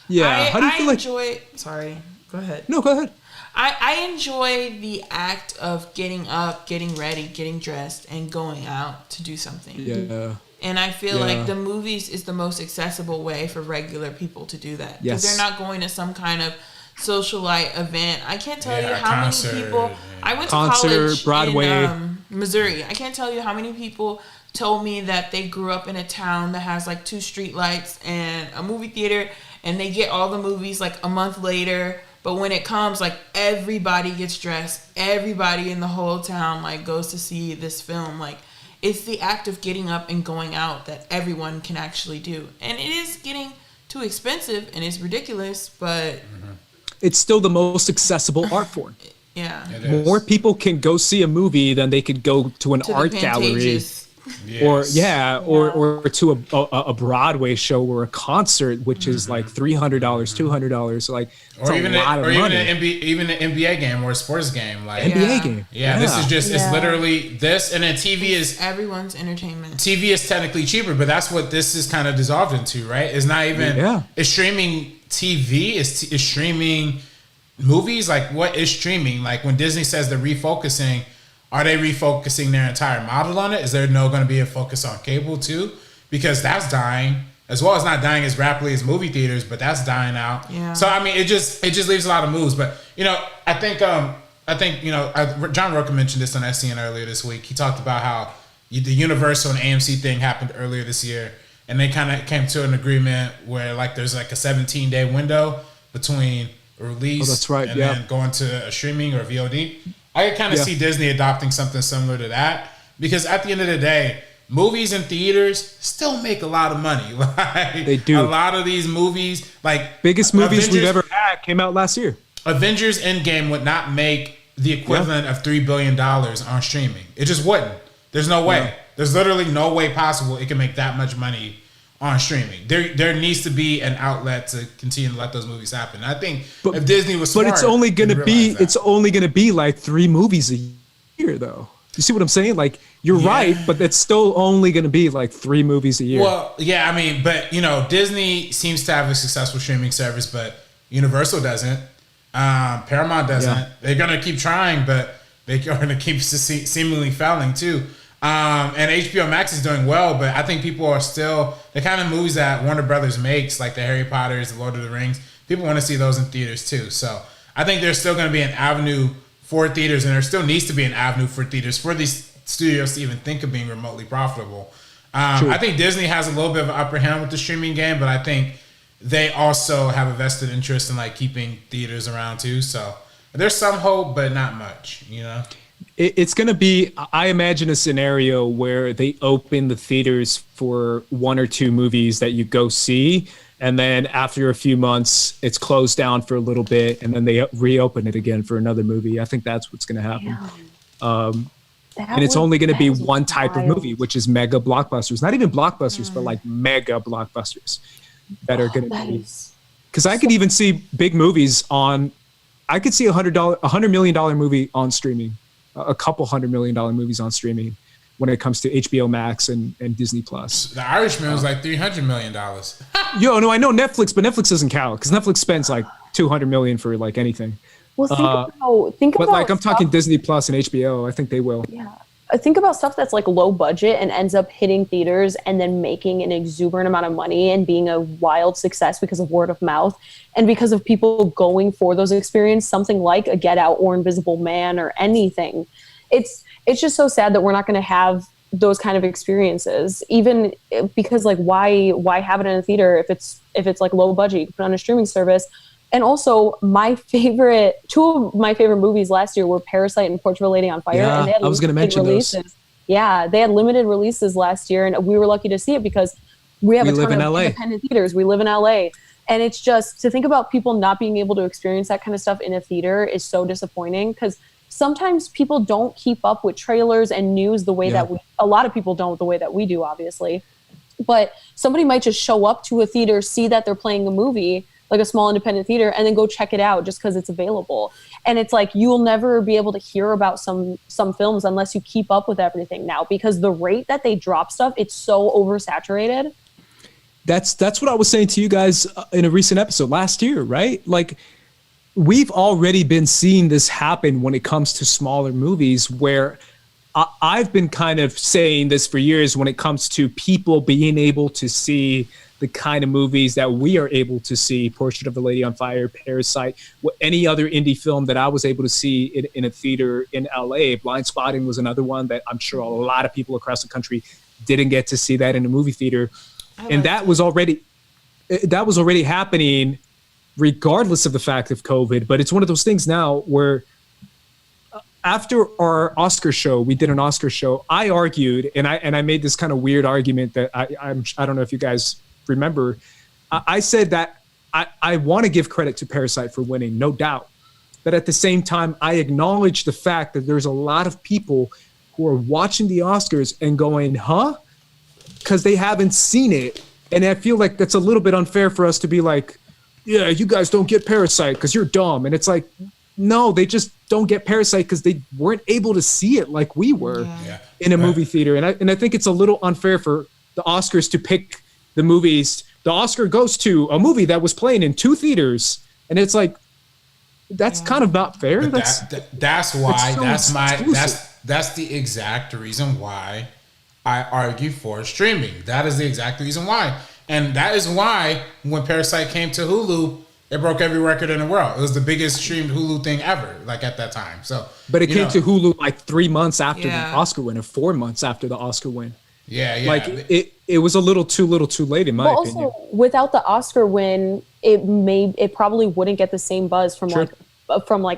Yeah. How do you feel like? enjoy. Sorry, go ahead. No, go ahead. I enjoy the act of getting up, getting ready, getting dressed, and going out to do something. Yeah. And I feel Yeah. like the movies is the most accessible way for regular people to do that. Yes. Because they're not going to some kind of socialite event. I can't tell you Yeah, how concert, many people. yeah. I went Concert, to college Broadway. in Missouri. I can't tell you how many people told me that they grew up in a town that has like 2 street lights and a movie theater, and they get all the movies like a month later. But when it comes, like, everybody gets dressed. Everybody in the whole town like goes to see this film. Like, it's the act of getting up and going out that everyone can actually do. And it is getting too expensive and it's ridiculous, but It's still the most accessible art form. yeah. It is. More people can go see a movie than they could go to an To the art gallery. Pantages. Yes. Or to a Broadway show or a concert, which is like $300, $200. Like, it's Or a even lot of money. even an NBA game or a sports game. Like NBA Yeah. game. yeah, this is just it's Yeah. literally this, and then TV Everyone's entertainment. is technically cheaper, but that's what this is kind of dissolved into, right? It's not even it's streaming TV, it's streaming movies. Like, what is streaming? Like, when Disney says they're refocusing, are they refocusing their entire model on it? Is there going to be a focus on cable too? Because that's dying, as well as not dying as rapidly as movie theaters, but that's dying out. Yeah. So I mean, it just leaves a lot of moves. But I think John Roca mentioned this on SCN earlier this week. He talked about how the Universal and AMC thing happened earlier this year, and they kind of came to an agreement where like there's like a 17-day window between a release that's right, and yeah. then going to a streaming or VOD. I could kind of Yeah. see Disney adopting something similar to that, because at the end of the day, movies in theaters still make a lot of money. Like, They do. A lot of these movies, like Biggest movies we've Avengers- ever had came out last year. Avengers Endgame would not make the equivalent of $3 billion on streaming. It just wouldn't. There's no way. Yeah. There's literally no way possible it can make that much money on streaming. There needs to be an outlet to continue to let those movies happen. I think if Disney was smart, but it's only gonna be like 3 movies a year, though. You see what I'm saying? Like, you're right, but it's still only gonna be like 3 movies a year. Well, yeah, I mean, but Disney seems to have a successful streaming service, but Universal doesn't. Paramount doesn't. Yeah. They're gonna keep trying, but they're gonna keep seemingly failing too. And HBO Max is doing well, but I think people are still the kind of movies that Warner Brothers makes, like the Harry Potters, the Lord of the Rings. People want to see those in theaters too. So I think there's still going to be an avenue for theaters, and there still needs to be an avenue for theaters for these studios to even think of being remotely profitable. I think Disney has a little bit of an upper hand with the streaming game, but I think they also have a vested interest in like keeping theaters around too. So there's some hope, but not much, It's going to be, I imagine, a scenario where they open the theaters for 1 or 2 movies that you go see, and then after a few months, it's closed down for a little bit, and then they reopen it again for another movie. I think that's what's going to happen. And it's only going to be one type of movie, which is mega blockbusters. Not even blockbusters, but like mega blockbusters that are going to be. Because I could even see big movies on, I could see $100 million movie on streaming. A couple $100 million movies on streaming when it comes to HBO Max and Disney Plus. The Irishman was like $300 million. No, I know Netflix, but Netflix doesn't count because Netflix spends like $200 million for like anything. Well, think about. But like I'm talking Disney Plus and HBO. I think they will. Yeah, think about stuff that's like low budget and ends up hitting theaters and then making an exuberant amount of money and being a wild success because of word of mouth and because of people going for those experiences. Something like a Get Out or Invisible Man or anything. It's just so sad that we're not going to have those kind of experiences, even because like why have it in a theater if it's like low budget? You can put it on a streaming service. And also, two of my favorite movies last year were Parasite and Portrait of a Lady on Fire. Yeah, and they had I was going to mention releases. those. Yeah, they had limited releases last year, and we were lucky to see it because we have a ton of independent theaters. We live in LA. And it's just, to think about people not being able to experience that kind of stuff in a theater is so disappointing because sometimes people don't keep up with trailers and news the way that a lot of people don't the way that we do, obviously. But somebody might just show up to a theater, see that they're playing a movie, like a small independent theater, and then go check it out just because it's available. And it's like you'll never be able to hear about some films unless you keep up with everything now because the rate that they drop stuff, it's so oversaturated. That's what I was saying to you guys in a recent episode last year, right? Like we've already been seeing this happen when it comes to smaller movies where I've been kind of saying this for years when it comes to people being able to see the kind of movies that we are able to see, Portrait of a Lady on Fire, Parasite, any other indie film that I was able to see in a theater in LA. Blind Spotting was another one that I'm sure a lot of people across the country didn't get to see that in a movie theater. And that was already happening regardless of the fact of COVID. But it's one of those things now where after our Oscar show, we did an Oscar show. I argued, and I made this kind of weird argument that I don't know if you guys remember. I said that I want to give credit to Parasite for winning, no doubt. But at the same time, I acknowledge the fact that there's a lot of people who are watching the Oscars and going, huh? Because they haven't seen it. And I feel like that's a little bit unfair for us to be like, yeah, you guys don't get Parasite because you're dumb. And it's like, no, they just don't get Parasite because they weren't able to see it like we were in a movie theater. And I think it's a little unfair for the Oscars to pick the movies. The Oscar goes to a movie that was playing in 2 theaters. And it's like, that's kind of not fair. That's why, that's the exact reason why I argue for streaming. That is the exact reason why. And that is why when Parasite came to Hulu, it broke every record in the world. It was the biggest streamed Hulu thing ever, like at that time. So, but it came to Hulu like 3 months after the Oscar win, or 4 months after the Oscar win. Yeah. Like it was a little too late in my opinion. Also, without the Oscar win, it probably wouldn't get the same buzz from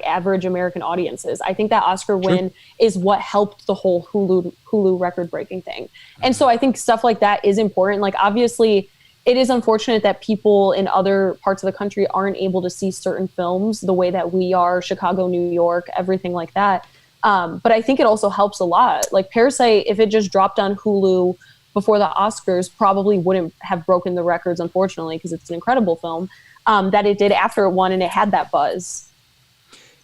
average American audiences. I think that Oscar win is what helped the whole Hulu record breaking thing. And so I think stuff like that is important. Like obviously it is unfortunate that people in other parts of the country aren't able to see certain films the way that we are, Chicago, New York, everything like that. But I think it also helps a lot. Like Parasite, if it just dropped on Hulu before the Oscars probably wouldn't have broken the records, unfortunately, because it's an incredible film, that it did after it won, and it had that buzz.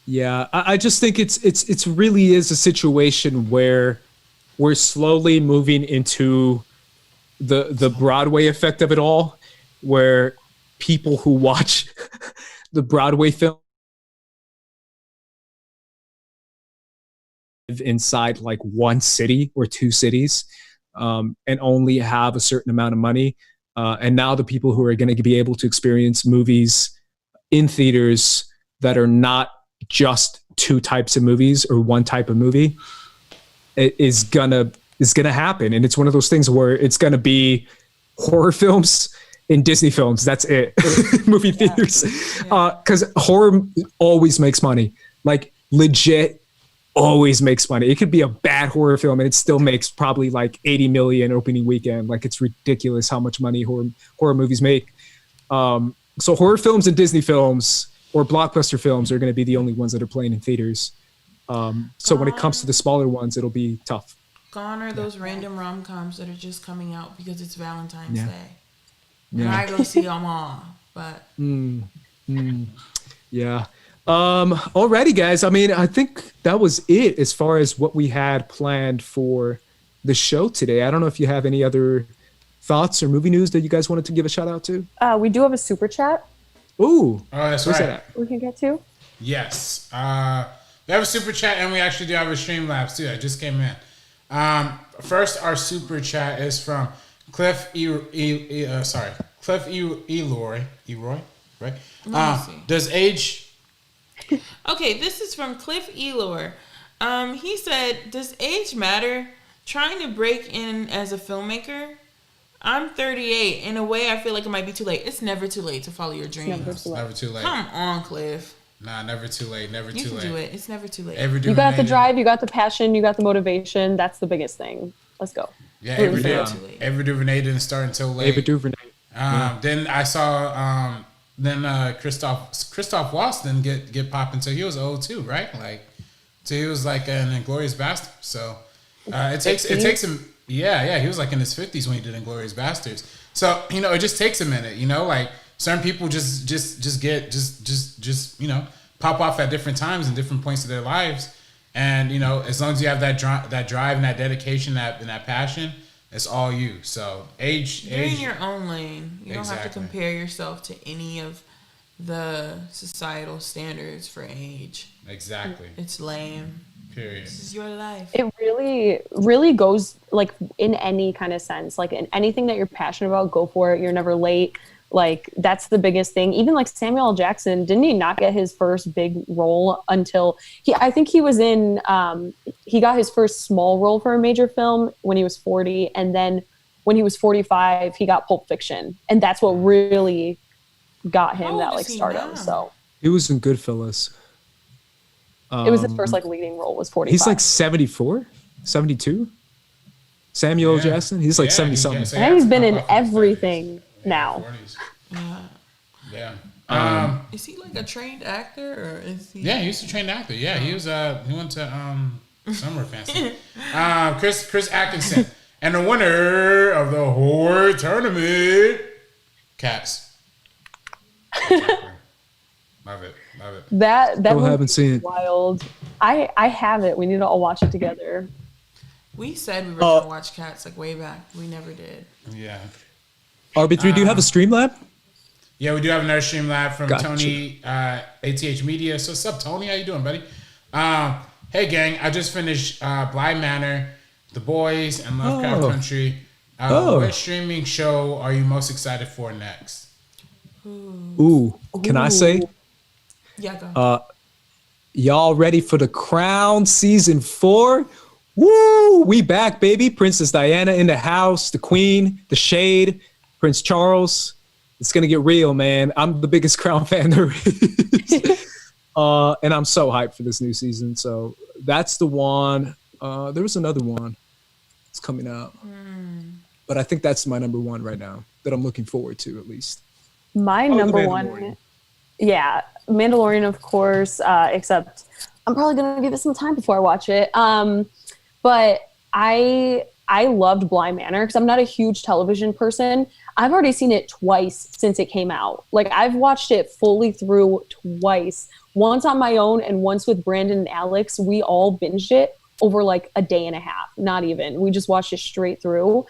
Yeah, I just think it's really is a situation where we're slowly moving into the Broadway effect of it all, where people who watch the Broadway film live inside like one city or two cities, and only have a certain amount of money. And now the people who are going to be able to experience movies in theaters that are not just two types of movies or one type of movie is gonna happen. And it's one of those things where it's gonna be horror films and Disney films. That's it. Movie theaters. Because horror always makes money. Like legit always makes money. It could be a bad horror film and it still makes probably like 80 million opening weekend. Like it's ridiculous how much money horror movies make. So horror films and Disney films or blockbuster films are going to be the only ones that are playing in theaters. So when it comes to the smaller ones, it'll be tough. Gone are those random rom-coms that are just coming out because it's Valentine's Day. Yeah. And I go see them all, but... Yeah. Alrighty, guys. I mean, I think that was it as far as what we had planned for the show today. I don't know if you have any other thoughts or movie news that you guys wanted to give a shout out to. We do have a super chat. Ooh. Oh, that's where's right. that at? We can get to. Yes. We have a super chat and we actually do have a Streamlabs too. I just came in. First, our super chat is from Cliff Eloy, right? Does age... Okay, this is from Cliff Eloy. He said, does age matter? Trying to break in as a filmmaker? I'm 38. In a way, I feel like it might be too late. It's never too late to follow your dreams. Never too late. Come on, Cliff. Nah, never too late. Never You too can late. do it. It's never too late. You got the drive, you got the passion, you got the motivation. That's the biggest thing. Let's go. Yeah, Really Duvernay didn't start until late. Ava DuVernay. Then I saw Christoph Waltz didn't get popped until he was old too, right? Like, so he was like an Inglourious Bastard. So it takes him. Yeah, he was like in his 50s when he did Inglourious Bastards. So it just takes a minute. Like certain people just pop off at different times and different points of their lives. And as long as you have that drive and that dedication, and that passion, it's all you. So you're in your own lane. You don't have to Exactly. compare yourself to any of the societal standards for age. Exactly. It's lame. Period. This is your life. It really goes like in any kind of sense, like in anything that you're passionate about, go for it. You're never late. Like that's the biggest thing. Even like Samuel L. Jackson, didn't he not get his first big role until I think he was in, he got his first small role for a major film when he was 40. And then when he was 45, he got Pulp Fiction. And that's what really got him that like stardom. So He was in Goodfellas. it was his first like leading role was 45. He's like 74, 72. Samuel L. Jackson. He's like 70 something. And he's been in everything now. Yeah. Is he like a trained actor or is he? Yeah, he was a trained actor. Yeah, he was. He went to somewhere fancy. Chris Atkinson, and the winner of the horror tournament, Cats. Love it. That Still haven't seen it. Wild. I have it. We need to all watch it together. We said we were gonna watch Cats like way back. We never did. Yeah. RB3, do you have a Streamlab? Yeah, we do have another Streamlab from Gotcha. Tony, ATH Media. So what's up, Tony? How you doing, buddy? Hey, gang. I just finished Bly Manor, The Boys, and Lovecraft Country. What streaming show are you most excited for next? Ooh. Can I say? Yeah, go. Y'all ready for The Crown season 4? Woo! We back, baby. Princess Diana in the house, the Queen, the Shade, Prince Charles. It's gonna get real, man. I'm the biggest Crown fan there is. And I'm so hyped for this new season. So that's the one. There was another one that's coming out. But I think that's my number one right now that I'm looking forward to at least. My The number Mandalorian. one, yeah, Mandalorian, of course. Except I'm probably gonna give it some time before I watch it. But I I loved Bly Manor because I'm not a huge television person. I've already seen it twice since it came out. Like, I've watched it fully through twice. Once on my own and once with Brandon and Alex. We all binged it over like a day and a half. Not even. We just watched it straight through.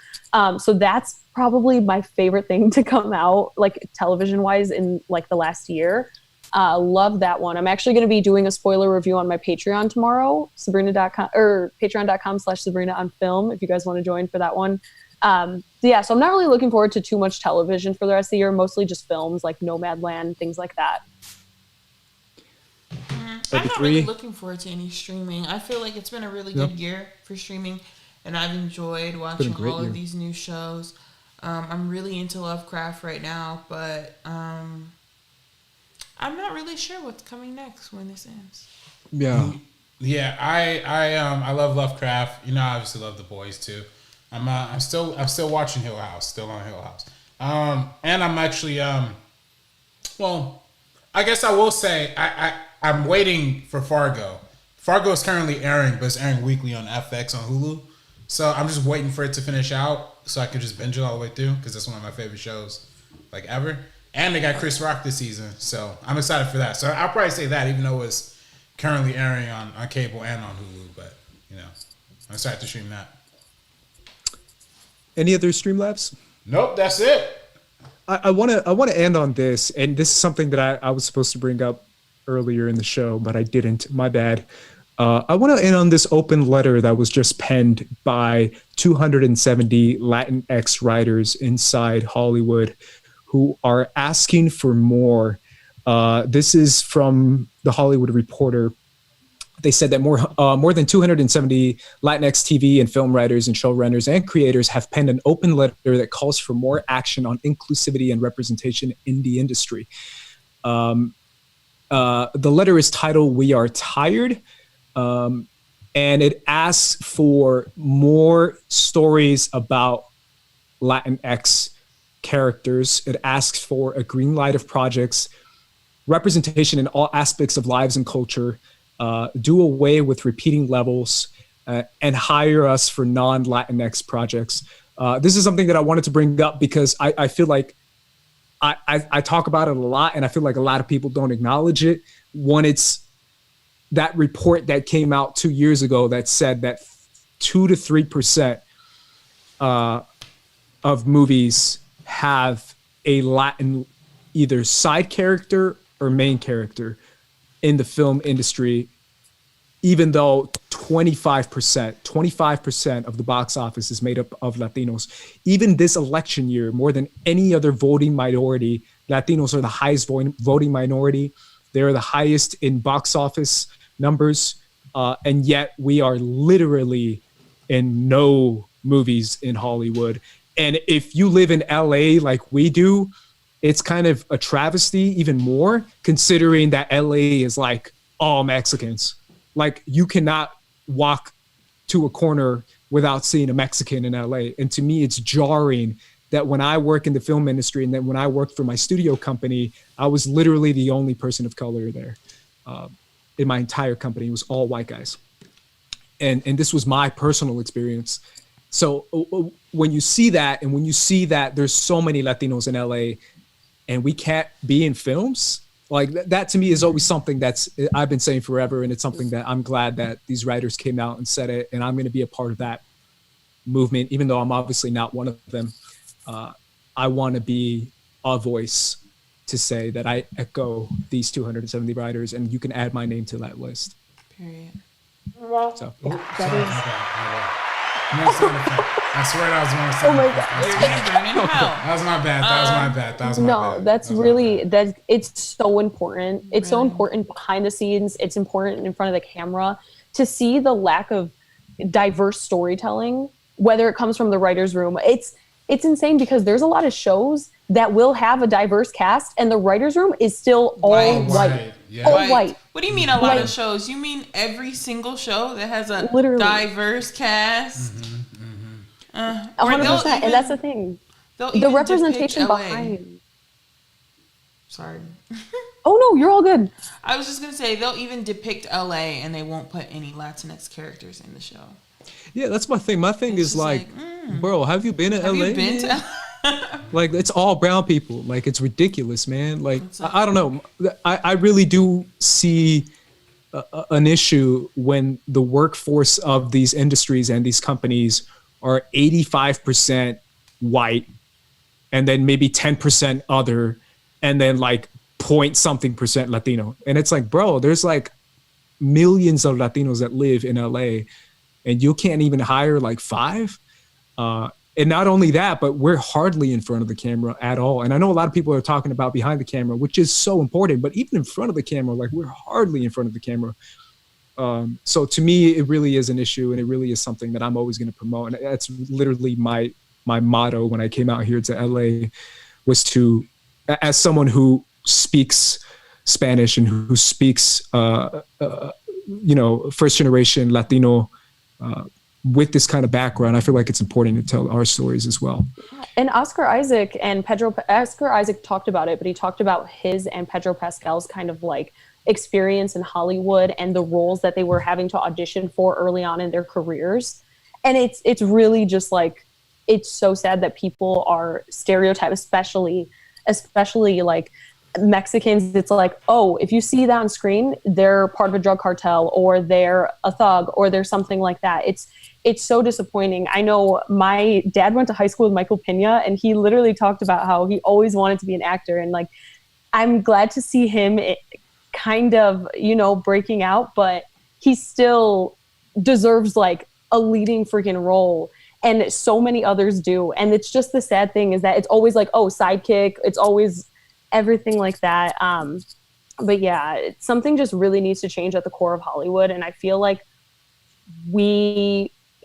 So that's probably my favorite thing to come out, like television-wise, in like the last year. Love that one. I'm actually going to be doing a spoiler review on my Patreon tomorrow, Sabrina.com or patreon.com/Sabrina on film, if you guys want to join for that one. Yeah, so I'm not really looking forward to too much television for the rest of the year, mostly just films like Nomadland, things like that. I'm not really looking forward to any streaming. I feel like it's been a really good year for streaming, and I've enjoyed watching all of these new shows. I'm really into Lovecraft right now, but I'm not really sure what's coming next when this ends. Yeah, I love Lovecraft. You know, I obviously love The Boys too. I'm still watching Hill House, still on Hill House. And I'm actually well, I guess I will say I'm waiting for Fargo. Fargo is currently airing, but it's airing weekly on FX on Hulu. So I'm just waiting for it to finish out so I could just binge it all the way through because that's one of my favorite shows like ever. And they got Chris Rock this season, so I'm excited for that. So I'll probably say that, even though it's currently airing on cable and on Hulu. But, you know, I'm excited to stream that. Any other Streamlabs? Nope, that's it. I want to end on this, and this is something that I was supposed to bring up earlier in the show, but I didn't. My bad. I want to end on this open letter that was just penned by 270 Latinx writers inside Hollywood who are asking for more. This is from the Hollywood Reporter. They said that more than 270 Latinx TV and film writers and showrunners and creators have penned an open letter that calls for more action on inclusivity and representation in the industry. The letter is titled "We Are Tired," and it asks for more stories about Latinx characters. It asks for a green light of projects, representation in all aspects of lives and culture, do away with repeating levels, and hire us for non-Latinx projects. This is something that I wanted to bring up because I feel like I talk about it a lot, and I feel like a lot of people don't acknowledge it. One, it's that report that came out 2 years ago that said that 2 to 3% of movies have a Latin either side character or main character in the film industry, even though 25% of the box office is made up of Latinos. Even this election year, more than any other voting minority, Latinos are the highest voting minority. They're the highest in box office numbers, and yet we are literally in no movies in Hollywood. And if you live in LA like we do, it's kind of a travesty even more, considering that LA is like all Mexicans. Like, you cannot walk to a corner without seeing a Mexican in LA. And to me, it's jarring that when I work in the film industry and then when I worked for my studio company, I was literally the only person of color there. In my entire company, it was all white guys. And this was my personal experience. So when you see that, and when you see that there's so many Latinos in LA and we can't be in films, like that to me is always something that's I've been saying forever. And it's something that I'm glad that these writers came out and said it. And I'm going to be a part of that movement, even though I'm obviously not one of them. I want to be a voice to say that I echo these 270 writers, and you can add my name to that list. Period. So Yeah, that is. I swear that was one. Oh my God. That was my bad. That's really, it's so important. It's so important behind the scenes. It's important in front of the camera to see the lack of diverse storytelling, whether it comes from the writer's room. It's insane because there's a lot of shows that will have a diverse cast and the writer's room is still all white. Yeah. All white. What do you mean a lot of shows? You mean every single show that has a diverse cast? 100%. And that's the thing. The representation behind. Sorry. Oh no, you're all good. I was just going to say, they'll even depict LA and they won't put any Latinx characters in the show. Yeah, that's my thing. My thing is like, bro, have you been to LA? You been to Like, it's all brown people. Like, it's ridiculous, man. Like, I don't know. I really do see an issue when the workforce of these industries and these companies are 85% white and then maybe 10% other and then like point something percent Latino. And it's like, bro, there's like millions of Latinos that live in LA and you can't even hire like 5. And not only that, but we're hardly in front of the camera at all. And I know a lot of people are talking about behind the camera, which is so important, but even in front of the camera, like we're hardly in front of the camera. So to me, it really is an issue and it really is something that I'm always going to promote. And that's literally my motto when I came out here to LA was to, as someone who speaks Spanish and who speaks, first generation Latino, with this kind of background, I feel like it's important to tell our stories as well. And Oscar Isaac talked about it, but he talked about his and Pedro Pascal's kind of like experience in Hollywood and the roles that they were having to audition for early on in their careers. And it's really just like, it's so sad that people are stereotyped, especially like Mexicans. It's like, oh, if you see that on screen, they're part of a drug cartel or they're a thug or they're something like that. It's so disappointing. I know my dad went to high school with Michael Pena and he literally talked about how he always wanted to be an actor. And like, I'm glad to see him kind of, breaking out, but he still deserves like a leading freaking role. And so many others do. And it's just the sad thing is that it's always like, oh, sidekick. It's always everything like that. But yeah, something just really needs to change at the core of Hollywood. And I feel like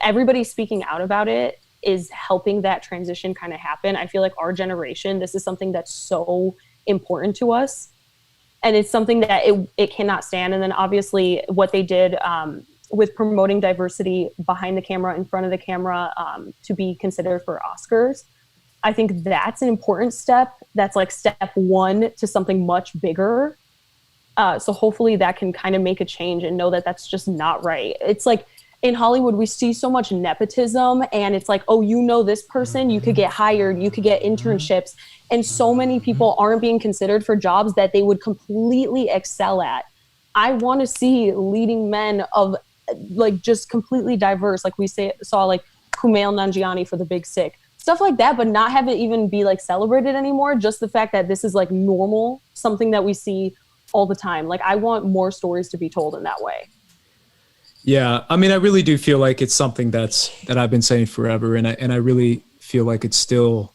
everybody speaking out about it is helping that transition kind of happen. I feel like our generation, this is something that's so important to us. And it's something that it cannot stand. And then obviously what they did with promoting diversity behind the camera, in front of the camera, to be considered for Oscars, I think that's an important step. That's like step 1 to something much bigger. So hopefully that can kind of make a change and know that that's just not right. It's like in Hollywood, we see so much nepotism and it's like, oh, this person, you could get hired, you could get internships. And so many people aren't being considered for jobs that they would completely excel at. I want to see leading men of like just completely diverse, like we saw like Kumail Nanjiani for The Big Sick, stuff like that, but not have it even be like celebrated anymore. Just the fact that this is like normal, something that we see all the time. Like I want more stories to be told in that way. Yeah, I mean, I really do feel like it's something that I've been saying forever, and I really feel like it still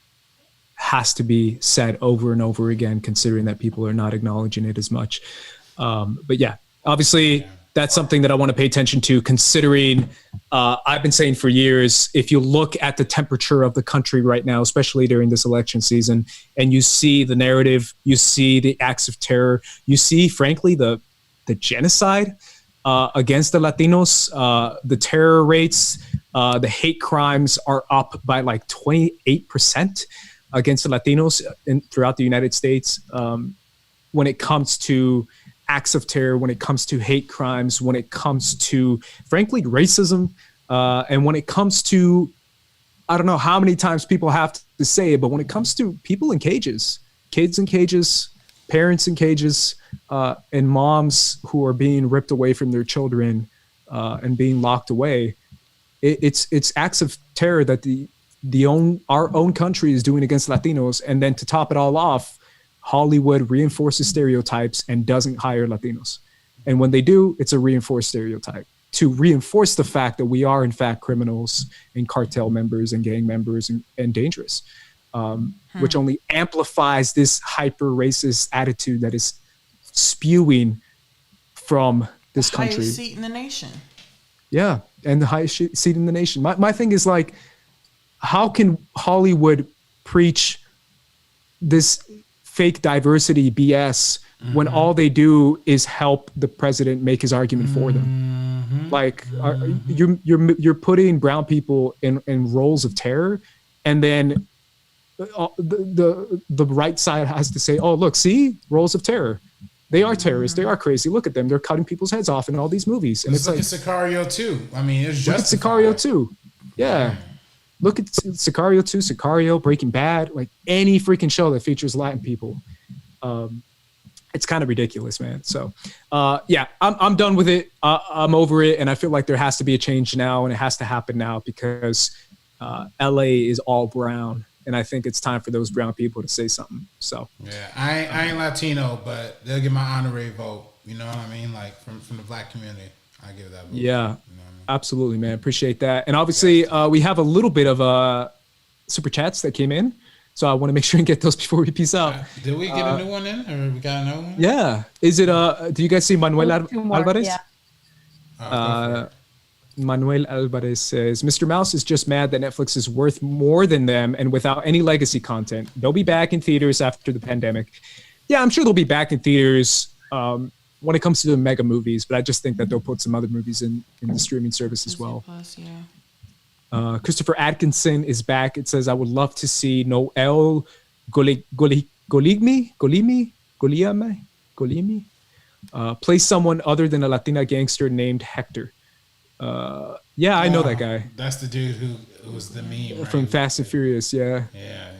has to be said over and over again, considering that people are not acknowledging it as much. But yeah, obviously that's something that I want to pay attention to, considering I've been saying for years, if you look at the temperature of the country right now, especially during this election season, and you see the narrative, you see the acts of terror, you see, frankly, the genocide against the Latinos, the terror rates, the hate crimes are up by like 28% against the Latinos throughout the United States. When it comes to acts of terror, when it comes to hate crimes, when it comes to, frankly, racism, and when it comes to, I don't know how many times people have to say it, but when it comes to people in cages, kids in cages, parents in cages, and moms who are being ripped away from their children and being locked away, it's acts of terror that our own country is doing against Latinos. And then to top it all off, Hollywood reinforces stereotypes and doesn't hire Latinos. And when they do, it's a reinforced stereotype to reinforce the fact that we are in fact criminals and cartel members and gang members and dangerous, which only amplifies this hyper racist attitude that is spewing from this country. Highest seat in the nation. Yeah, and the highest seat in the nation. My thing is like, how can Hollywood preach this fake diversity BS when all they do is help the president make his argument for them? Like, you're putting brown people in roles of terror, and then the right side has to say, oh, look, see, roles of terror. They are terrorists. They are crazy. Look at them. They're cutting people's heads off in all these movies. And it's look like at Sicario 2. I mean, it's look at just Sicario 2. Yeah. Look at Sicario 2, Sicario, Breaking Bad, like any freaking show that features Latin people. It's kind of ridiculous, man. So, yeah, I'm done with it. I'm over it. And I feel like there has to be a change now, and it has to happen now because LA is all brown. And I think it's time for those brown people to say something. So yeah, I ain't Latino, but they'll get my honorary vote. You know what I mean? Like from the black community, I give that vote. Yeah, you know what I mean? Absolutely, man. Appreciate that. And obviously, we have a little bit of super chats that came in, so I want to make sure and get those before we peace out. Did we get a new one in, or we got another one? Yeah. Is it? Do you guys see Manuel Alvarez? Yeah. Manuel Alvarez says, Mr. Mouse is just mad that Netflix is worth more than them and without any legacy content. They'll be back in theaters after the pandemic. Yeah, I'm sure they'll be back in theaters when it comes to the mega movies, but I just think that they'll put some other movies in the streaming service as well. Plus, yeah. Christopher Atkinson is back. It says, I would love to see Noel Golimi play someone other than a Latina gangster named Hector. Yeah, I know that guy. That's the dude who was the meme, right? From Fast and Furious, yeah. Yeah.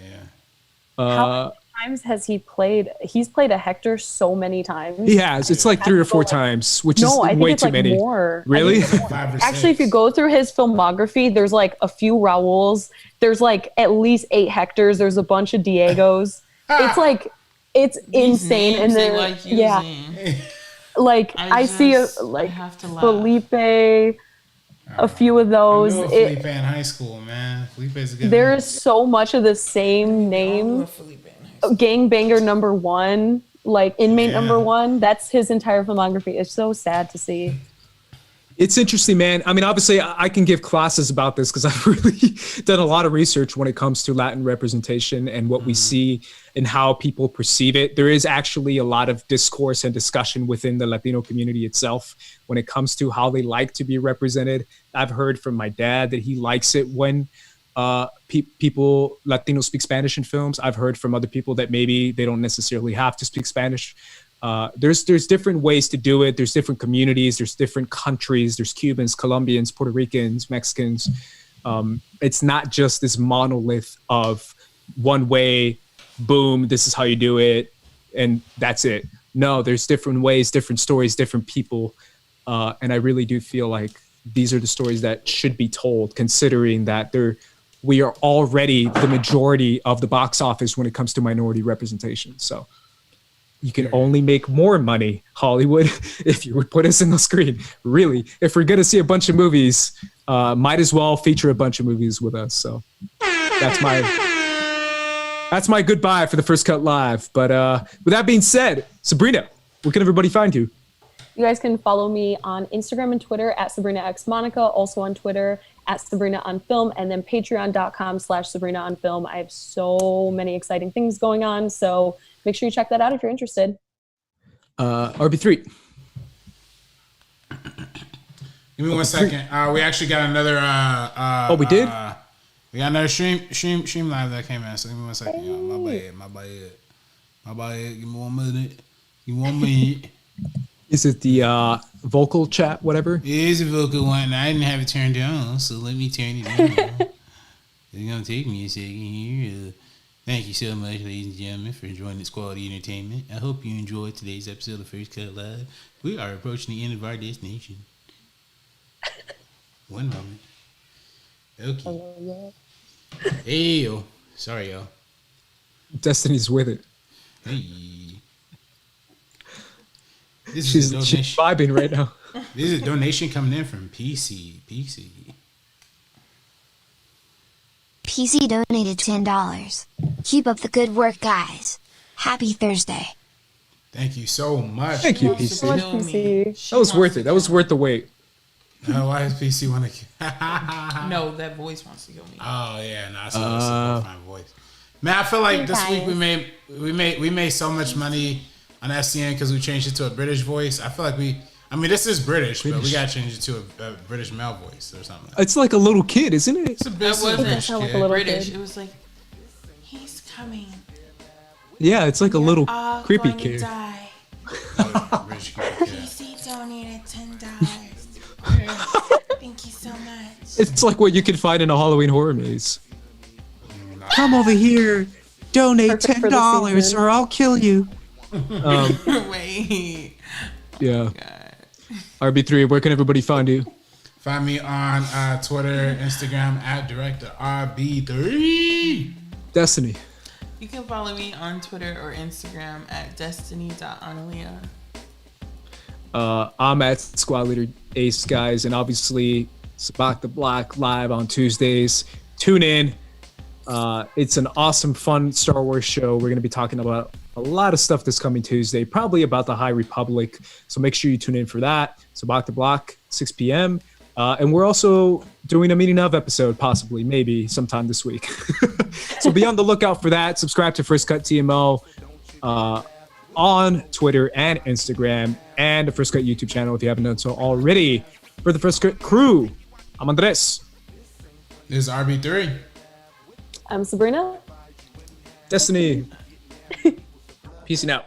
How many times has he played? He's played a Hector so many times. He has. It's like 3 or 4 times, which is I think way it's too like many. More. Really? Actually, if you go through his filmography, there's like a few Rauls. There's like at least 8 Hectors. There's a bunch of Diegos. It's like it's insane. And then like I see Felipe. A few of those. I knew Felipe in high school, man. Felipe's a good there name. is so much of the same name. Gangbanger number 1, like inmate number 1. That's his entire filmography. It's so sad to see. It's interesting, man. I mean, obviously, I can give classes about this because I've really done a lot of research when it comes to Latin representation and what we see and how people perceive it. There is actually a lot of discourse and discussion within the Latino community itself when it comes to how they like to be represented. I've heard from my dad that he likes it when people, Latinos, speak Spanish in films. I've heard from other people that maybe they don't necessarily have to speak Spanish. There's different ways to do it. There's different communities. There's different countries. There's Cubans, Colombians, Puerto Ricans, Mexicans. It's not just this monolith of one way, boom, this is how you do it, and that's it. No, there's different ways, different stories, different people. And I really do feel like these are the stories that should be told, considering that we are already the majority of the box office when it comes to minority representation. So you can only make more money, Hollywood, if you would put us in the screen. Really, if we're gonna see a bunch of movies, might as well feature a bunch of movies with us. So that's my goodbye for the First Cut Live. But with that being said, Sabrina, where can everybody find you? You guys can follow me on Instagram and Twitter at SabrinaXMonica, also on Twitter at SabrinaOnFilm, and then patreon.com/SabrinaOnFilm. I have so many exciting things going on, so make sure you check that out if you're interested. RB3. Give me 1 second. We actually got another. We did? We got another stream live that came in. So give me 1 second. Hey. My bad. Give me 1 minute. Is it the vocal chat, whatever? It is a vocal one. I didn't have it turned on, so let me turn it on. It's going to take me a second here. Thank you so much, ladies and gentlemen, for enjoying this quality entertainment. I hope you enjoyed today's episode of First Cut Live. We are approaching the end of our destination. 1 moment. Okay. Hey, yo. Sorry, y'all. Destiny's with it. Hey. She's vibing right now. This is a donation coming in from PC. PC donated $10. Keep up the good work, guys. Happy Thursday. Thank you so much. Thank you, PC. That was worth it. That was worth the wait. Why does PC want to? No, that voice wants to kill me. Oh yeah, no, it's my voice. Man, I feel like this week we made so much money on SCN because we changed it to a British voice. I feel like this is British, but we gotta change it to a British male voice or something. It's like a little kid, isn't it? It's a British kid. British. It was like, he's coming. Yeah, it's like a little creepy kid. Die. Rich kid, yeah. PC donated $10. Thank you so much. It's like what you can find in a Halloween horror maze. Come over here, donate Perfect for the $10 season. or I'll kill you. Wait. Yeah. God. RB3, where can everybody find you? Find me on Twitter, Instagram at Director RB3. Destiny. You can follow me on Twitter or Instagram at destiny.analia. I'm at Squad Leader Ace, guys, and obviously Sabak the Black live on Tuesdays. Tune in. It's an awesome, fun Star Wars show. We're going to be talking about a lot of stuff this coming Tuesday, probably about the High Republic. So make sure you tune in for that. Sabak the Black, 6 p.m. And we're also doing a Meeting Of episode, possibly, maybe sometime this week. So be on the lookout for that. Subscribe to First Cut TMO on Twitter and Instagram, and the First Cut YouTube channel if you haven't done so already. For the First Cut crew, I'm Andres. This is RB3. I'm Sabrina. Destiny. Peace out.